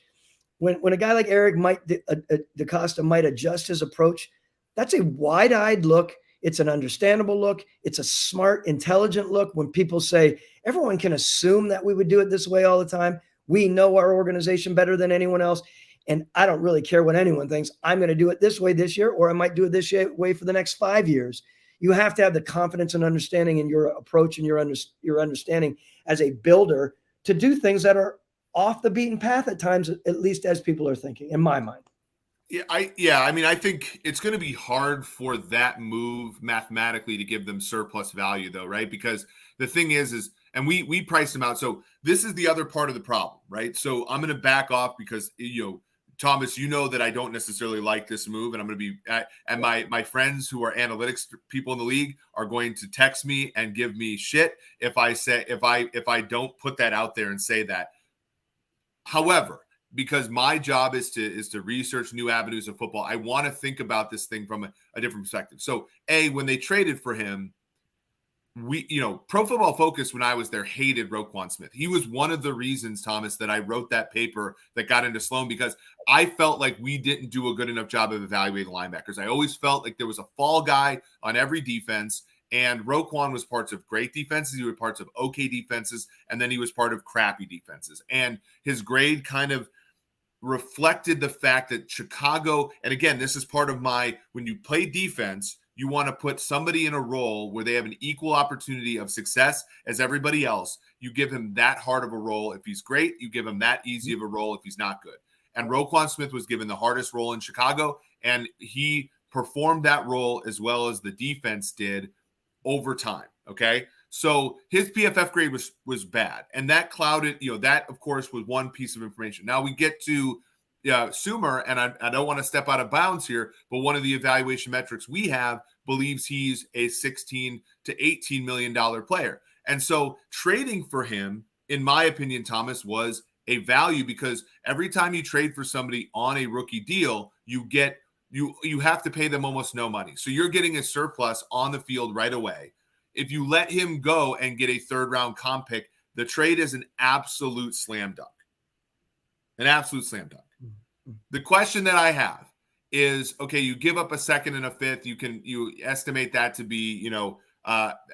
S2: when a guy like Eric DeCosta might adjust his approach, that's a wide-eyed look. It's an understandable look. It's a smart, intelligent look. When people say, everyone can assume that we would do it this way all the time. We know our organization better than anyone else. And I don't really care what anyone thinks. I'm going to do it this way this year, or I might do it this way for the next 5 years. You have to have the confidence and understanding in your approach and your understanding as a builder to do things that are off the beaten path at times, at least as people are thinking, in my mind.
S1: I think it's going to be hard for that move mathematically to give them surplus value, though, right? Because the thing is, and we priced them out. So this is the other part of the problem, right? So I'm going to back off because, Thomas, you know that I don't necessarily like this move, and I'm going to be and my friends who are analytics people in the league are going to text me and give me shit if I don't put that out there and say that. However, because my job is to research new avenues of football, I want to think about this thing from a different perspective. So, when they traded for him, Pro Football Focus, when I was there, hated Roquan Smith. He was one of the reasons, Thomas, that I wrote that paper that got into Sloan, because I felt like we didn't do a good enough job of evaluating linebackers. I always felt like there was a fall guy on every defense, and Roquan was parts of great defenses. He was parts of okay defenses, and then he was part of crappy defenses. And his grade kind of reflected the fact that Chicago, and again, this is part of when you play defense, you want to put somebody in a role where they have an equal opportunity of success as everybody else. You give him that hard of a role if he's great. You give him that easy of a role if he's not good. And Roquan Smith was given the hardest role in Chicago, and he performed that role as well as the defense did over time. Okay. So his PFF grade was bad, and that clouded, that of course was one piece of information. Now we get to Sumer, and I don't want to step out of bounds here, but one of the evaluation metrics we have believes he's a $16 to $18 million player. And so trading for him, in my opinion, Thomas, was a value, because every time you trade for somebody on a rookie deal, you have to pay them almost no money. So you're getting a surplus on the field right away. If you let him go and get a third-round comp pick, the trade is an absolute slam dunk. An absolute slam dunk. The question that I have is, okay, you give up a second and a fifth. You estimate that to be,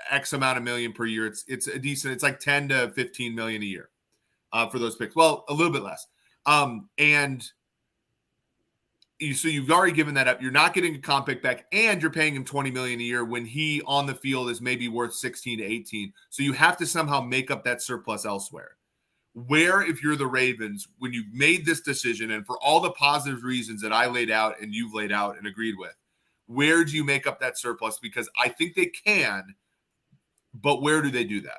S1: X amount of million per year. It's a decent. It's like 10 to 15 million a year for those picks. Well, a little bit less. So you've already given that up. You're not getting a comp pick back, and you're paying him 20 million a year when he on the field is maybe worth 16 to 18. So you have to somehow make up that surplus elsewhere. Where, if you're the Ravens, when you've made this decision, and for all the positive reasons that I laid out and you've laid out and agreed with, where do you make up that surplus? Because I think they can, but where do they do that?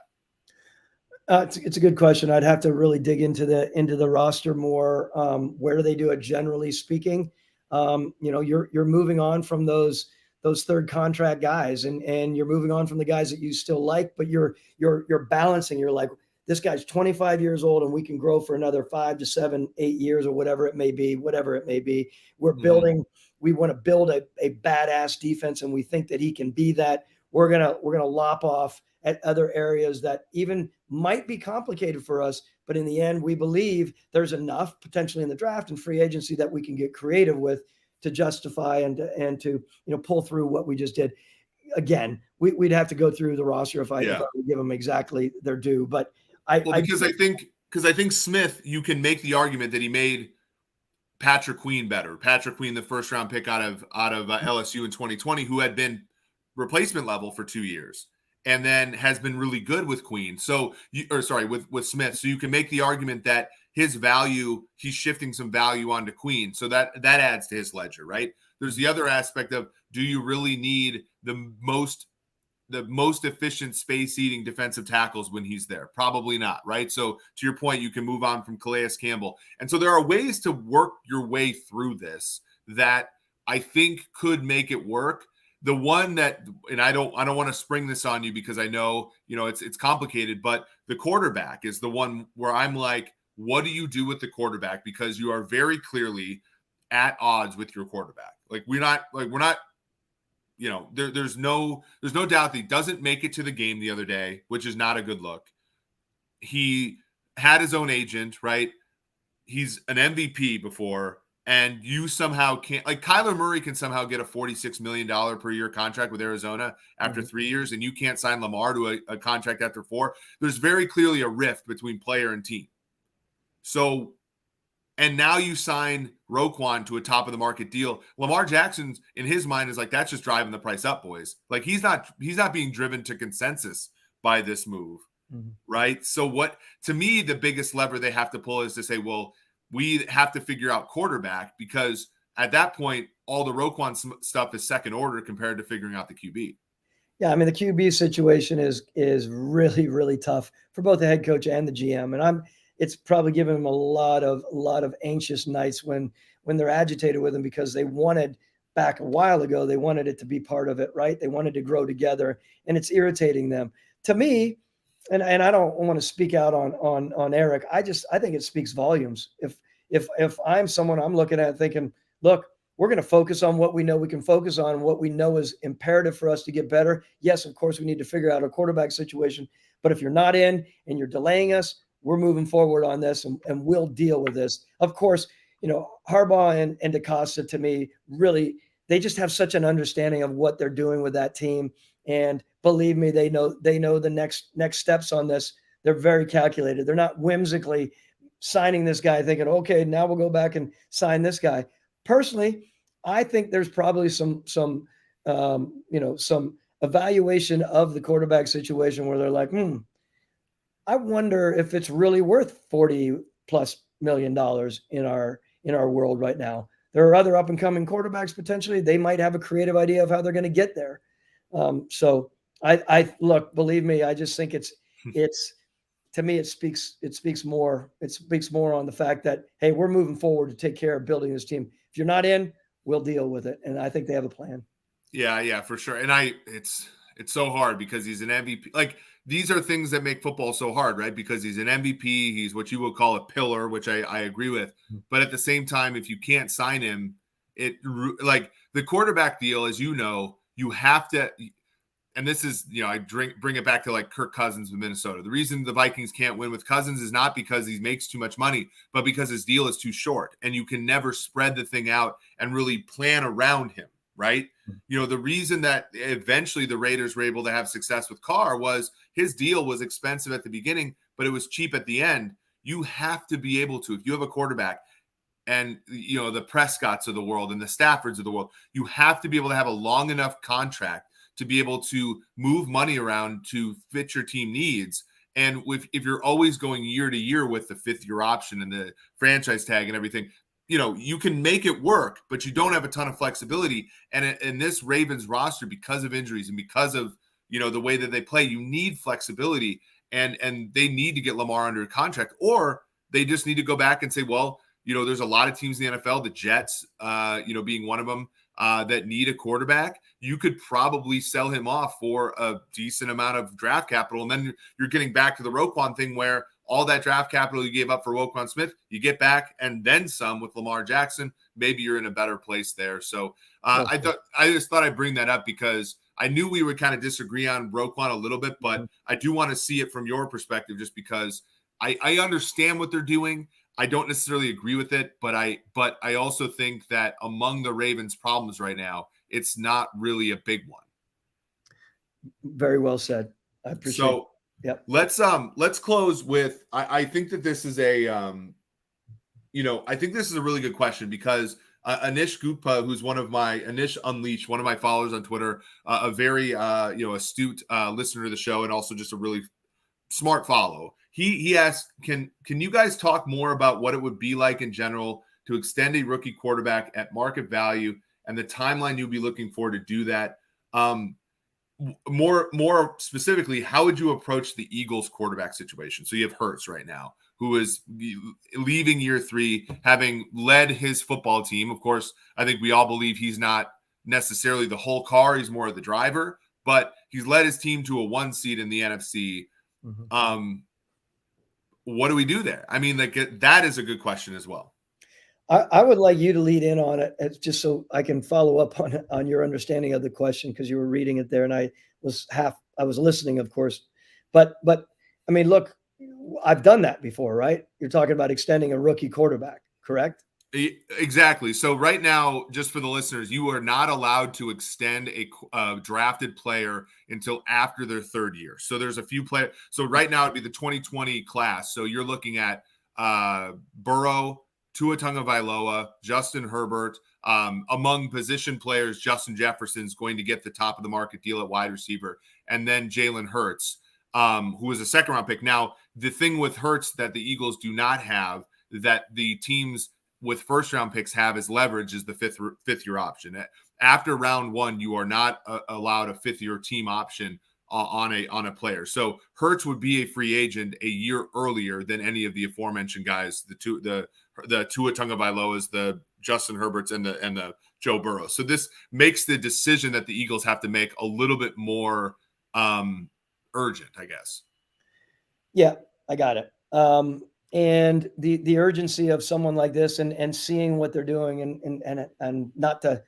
S2: It's a good question. I'd have to really dig into the roster more. Where do they do it, generally speaking? You're moving on from those third contract guys, and you're moving on from the guys that you still like, but you're balancing. You're like, this guy's 25 years old, and we can grow for another 5 to 7, 8 years, or whatever it may be. We're building. We want to build a badass defense, and we think that he can be that. We're gonna lop off at other areas that even might be complicated for us, but in the end, we believe there's enough potentially in the draft and free agency that we can get creative with to justify and to pull through what we just did. Again, we'd have to go through the roster if I would give them exactly their due, but I think Smith, you can make the argument that he made Patrick Queen better. Patrick Queen, the first round pick out of LSU in 2020, who had been replacement level for 2 years, and then has been really good with Queen. With Smith. So you can make the argument that his value, he's shifting some value onto Queen. So that adds to his ledger, right? There's the other aspect of, do you really need the most efficient space-eating defensive tackles when he's there? Probably not, right? So to your point, you can move on from Calais Campbell. And so there are ways to work your way through this that I think could make it work. The one that, and I don't want to spring this on you because I know, it's complicated, but the quarterback is the one where I'm like, what do you do with the quarterback? Because you are very clearly at odds with your quarterback. We're not, there's no doubt that he doesn't make it to the game the other day, which is not a good look. He had his own agent, right? He's an MVP before, and you somehow can't, Kyler Murray can somehow get a $46 million per year contract with Arizona after 3 years, and you can't sign Lamar to a contract after 4. There's very clearly a rift between player and team. So, and now you sign Roquan to a top of the market deal. Lamar Jackson's, in his mind, is like, that's just driving the price up, boys. He's not being driven to consensus by this move, right? So to me, the biggest lever they have to pull is to say, well, we have to figure out quarterback, because at that point, all the Roquan stuff is second order compared to figuring out the QB. Yeah, I mean, the QB situation is really, really tough for both the head coach and the GM. And it's probably given him a lot of anxious nights when when they're agitated with him because they wanted back a while ago, they wanted it to be part of it, right? They wanted to grow together, and it's irritating them. To me, and I don't want to speak out on Eric. I think it speaks volumes. If I'm someone, I'm looking at thinking, look, we're going to focus on what we know we can focus on, what we know is imperative for us to get better. Yes, of course, we need to figure out a quarterback situation. But if you're not in and you're delaying us, we're moving forward on this, and we'll deal with this. Of course, Harbaugh and DeCosta, to me, really, they just have such an understanding of what they're doing with that team. And believe me, they know the next steps on this. They're very calculated. They're not whimsically signing this guy thinking, okay, now we'll go back and sign this guy. Personally, I think there's probably some evaluation of the quarterback situation where they're like, I wonder if it's really worth $40+ million in our world right now. There are other up and coming quarterbacks potentially. They might have a creative idea of how they're going to get there. So I look, believe me, I just think it's to me, it speaks more on the fact that, hey, we're moving forward to take care of building this team. If you're not in, we'll deal with it. And I think they have a plan.
S1: Yeah, for sure. And it's so hard because he's an MVP. Like, these are things that make football so hard, right? Because he's an MVP. He's what you would call a pillar, which I agree with. But at the same time, if you can't sign him, like the quarterback deal, as you know, you have to. And this is, I bring it back to like Kirk Cousins with Minnesota. The reason the Vikings can't win with Cousins is not because he makes too much money, but because his deal is too short. And you can never spread the thing out and really plan around him, right? The reason that eventually the Raiders were able to have success with Carr was his deal was expensive at the beginning, but it was cheap at the end. You have to be able to, if you have a quarterback and, the Prescotts of the world and the Staffords of the world, you have to be able to have a long enough contract to be able to move money around to fit your team needs. And if you're always going year to year with the 5th-year option and the franchise tag and everything, you can make it work, but you don't have a ton of flexibility. And in this Ravens roster, because of injuries and because of, the way that they play, you need flexibility, and they need to get Lamar under a contract, or they just need to go back and say, well, there's a lot of teams in the NFL, the Jets, being one of them, that need a quarterback. You could probably sell him off for a decent amount of draft capital. And then you're getting back to the Roquan thing where all that draft capital you gave up for Roquan Smith, you get back and then some with Lamar Jackson. Maybe you're in a better place there. So I just thought I'd bring that up because I knew we would kind of disagree on Roquan a little bit, but I do want to see it from your perspective just because I understand what they're doing. I don't necessarily agree with it, but I also think that among the Ravens' problems right now, it's not really a big one.
S2: Very well said. I appreciate it.
S1: So let's close with I think that this is I think this is a really good question because Anish Gupta, who's one of my Anish Unleashed, one of my followers on Twitter, a very astute listener to the show and also just a really smart follow. He asked, can you guys talk more about what it would be like in general to extend a rookie quarterback at market value and the timeline you'll be looking for to do that? More specifically, how would you approach the Eagles quarterback situation? So you have Hurts right now, who is leaving year 3, having led his football team. Of course, I think we all believe he's not necessarily the whole car. He's more of the driver, but he's led his team to a 1 seed in the NFC. What do we do there? I mean, that is a good question as well.
S2: I would like you to lead in on it, just so I can follow up on your understanding of the question, because you were reading it there, and I was listening, of course. But I mean, look, I've done that before, right? You're talking about extending a rookie quarterback, correct?
S1: Exactly. So right now, just for the listeners, you are not allowed to extend a drafted player until after their 3rd year. So there's a few players. So right now it'd be the 2020 class. So you're looking at Burrow, Tua Tagovailoa, Justin Herbert. Among position players, Justin Jefferson's going to get the top of the market deal at wide receiver. And then Jalen Hurts, who is a 2nd-round pick. Now, the thing with Hurts that the Eagles do not have, that the teams with 1st-round picks have as leverage, is the 5th-year option. After round 1, you are not allowed a 5th-year team option on a player. So Hurts would be a free agent a year earlier than any of the aforementioned guys. The Tua Tagovailoas, the Justin Herberts and the Joe Burrow. So this makes the decision that the Eagles have to make a little bit more urgent, I guess.
S2: Yeah, I got it. And the urgency of someone like this and seeing what they're doing and not to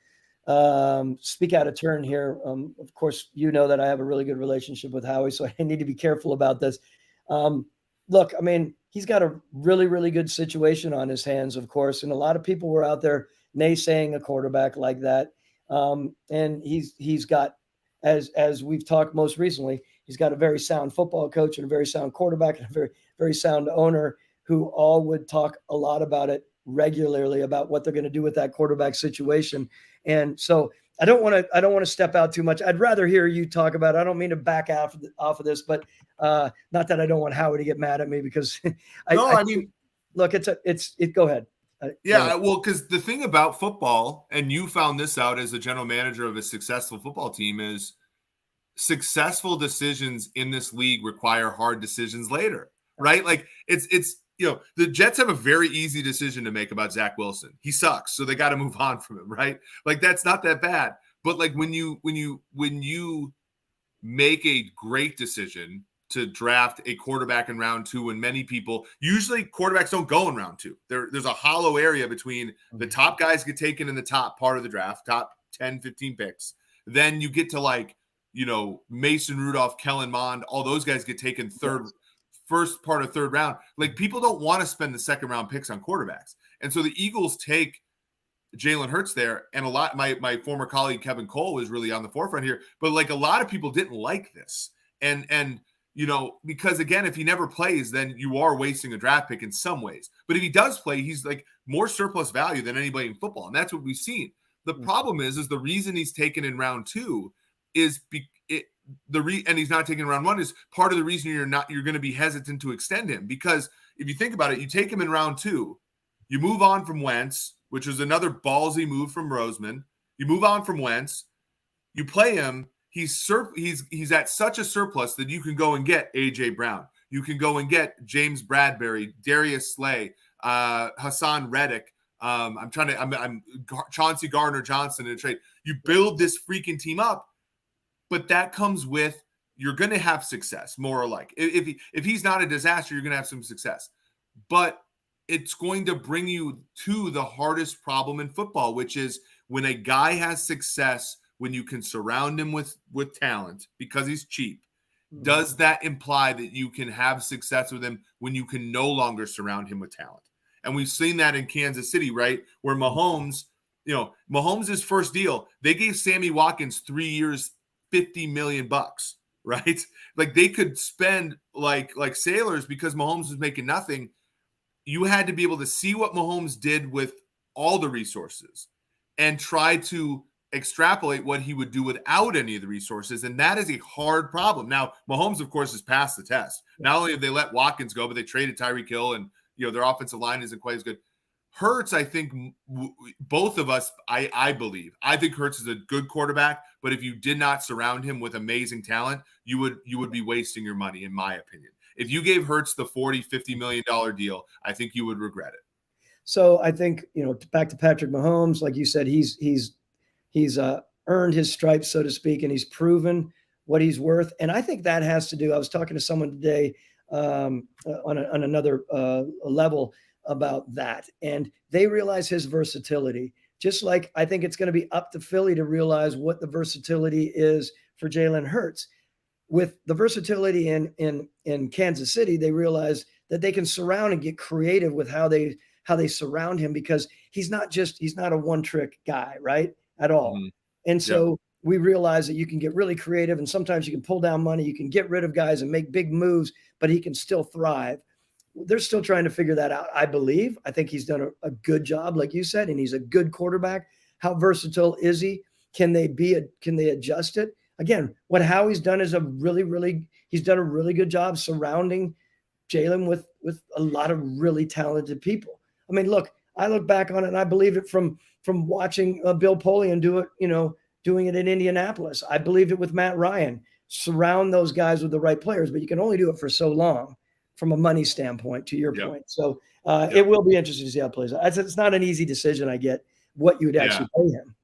S2: speak out of turn here. Of course, you know that I have a really good relationship with Howie, so I need to be careful about this. Look, I mean, he's got a really, really good situation on his hands, of course, and a lot of people were out there naysaying a quarterback like that. And he's got, as we've talked most recently, he's got a very sound football coach and a very sound quarterback and a very, very sound owner who all would talk a lot about it regularly about what they're going to do with that quarterback situation. And so I don't want to step out too much. I'd rather hear you talk about it. I don't mean to back off of this, but not that I don't want Howie to get mad at me because I mean, look, go ahead.
S1: Yeah, well, because the thing about football, and you found this out as a general manager of a successful football team, is successful decisions in this league require hard decisions later, right? Like it's the Jets have a very easy decision to make about Zach Wilson. He sucks, so they got to move on from him, right? Like that's not that bad. But like when you make a great decision to draft a quarterback in round 2, when many people usually quarterbacks don't go in round 2. There's a hollow area between the top guys get taken in the top part of the draft, top 10, 15 picks. Then you get to like, Mason Rudolph, Kellen Mond, all those guys get taken first part of third round. Like people don't want to spend the second round picks on quarterbacks. And so the Eagles take Jalen Hurts there. And a lot, my former colleague, Kevin Cole, was really on the forefront here, but like a lot of people didn't like this. And, because again, if he never plays, then you are wasting a draft pick in some ways. But if he does play, he's like more surplus value than anybody in football. And that's what we've seen. The problem is the reason he's taken in round 2 is and he's not taking round 1 is part of the reason you're going to be hesitant to extend him. Because if you think about it, you take him in round 2, you move on from Wentz, which was another ballsy move from Roseman. You move on from Wentz, you play him. He's at such a surplus that you can go and get AJ Brown. You can go and get James Bradbury, Darius Slay, Hassan Reddick. I'm Chauncey Gardner-Johnson in a trade. You build this freaking team up, but that comes with you're going to have success, more or like. If he's not a disaster, you're going to have some success. But it's going to bring you to the hardest problem in football, which is when a guy has success, when you can surround him with talent because he's cheap, does that imply that you can have success with him when you can no longer surround him with talent? And we've seen that in Kansas City, right? Where Mahomes, Mahomes' first deal, they gave Sammy Watkins 3 years, $50 million, right? Like they could spend like sailors because Mahomes was making nothing. You had to be able to see what Mahomes did with all the resources and try to extrapolate what he would do without any of the resources. And that is a hard problem. Now, Mahomes, of course, has passed the test. Not only have they let Watkins go, but they traded Tyreek Hill and, their offensive line isn't quite as good. Hurts, I think both of us, I believe. I think Hurts is a good quarterback, but if you did not surround him with amazing talent, you would be wasting your money, in my opinion. If you gave Hurts the $40-50 million deal, I think you would regret it.
S2: So I think, back to Patrick Mahomes, like you said, he's earned his stripes, so to speak, and he's proven what he's worth. And I think that has to do, I was talking to someone today on another level about that, and they realize his versatility. Just like I think it's going to be up to Philly to realize what the versatility is for Jalen Hurts. With the versatility in Kansas City, they realize that they can surround and get creative with how they surround him, because he's not a one-trick guy, right? At all. Mm-hmm. And so we realize that you can get really creative, and sometimes you can pull down money, you can get rid of guys and make big moves, but he can still thrive. They're still trying to figure that out, I believe. I think he's done a good job, like you said, and he's a good quarterback. How versatile is he? Can they adjust it? Again, what Howie's done is he's done a really good job surrounding Jalen with a lot of really talented people. I mean, look, I look back on it and I believe it from watching Bill Polian do it, doing it in Indianapolis. I believed it with Matt Ryan. Surround those guys with the right players, but you can only do it for so long from a money standpoint, to your point. So It will be interesting to see how it plays out. It's not an easy decision, I get, what you would actually pay him.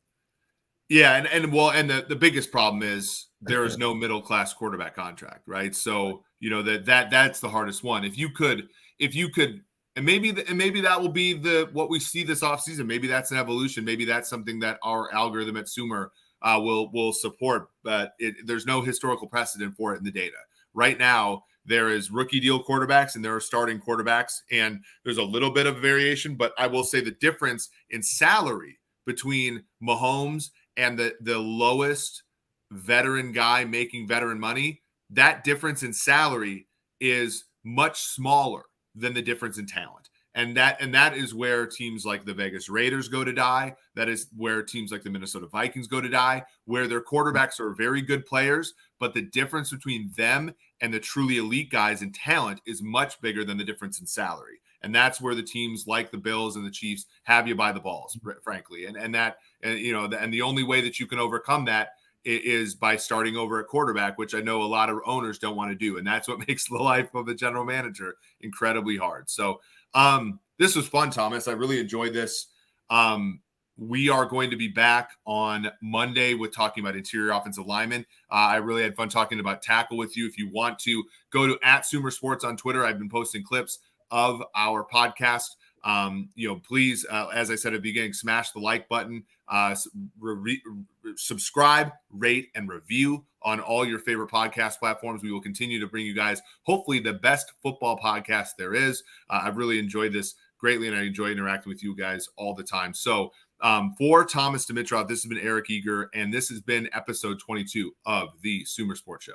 S1: Yeah, and the biggest problem is there is no middle class quarterback contract, right? So that's the hardest one. If you could, and maybe that will be what we see this offseason. Maybe that's an evolution. Maybe that's something that our algorithm at Sumer will support. But there's no historical precedent for it in the data right now. There is rookie deal quarterbacks and there are starting quarterbacks, and there's a little bit of variation. But I will say the difference in salary between Mahomes and the lowest veteran guy making veteran money, that difference in salary is much smaller than the difference in talent. And that is where teams like the Vegas Raiders go to die. That is where teams like the Minnesota Vikings go to die, where their quarterbacks are very good players, but the difference between them and the truly elite guys in talent is much bigger than the difference in salary. And that's where the teams like the Bills and the Chiefs have you by the balls, frankly. And the only way that you can overcome that is by starting over at quarterback, which I know a lot of owners don't want to do. And that's what makes the life of a general manager incredibly hard. So this was fun, Thomas. I really enjoyed this. We are going to be back on Monday with talking about interior offensive linemen. I really had fun talking about tackle with you. If you want to go to @SumerSports on Twitter, I've been posting clips of our podcast. Please, as I said at the beginning, smash the like button, subscribe, rate, and review on all your favorite podcast platforms. We will continue to bring you guys, hopefully, the best football podcast there is. I've really enjoyed this greatly, and I enjoy interacting with you guys all the time. So for Thomas Dimitroff, this has been Eric Eager, and this has been episode 22 of the Sumer Sports Show.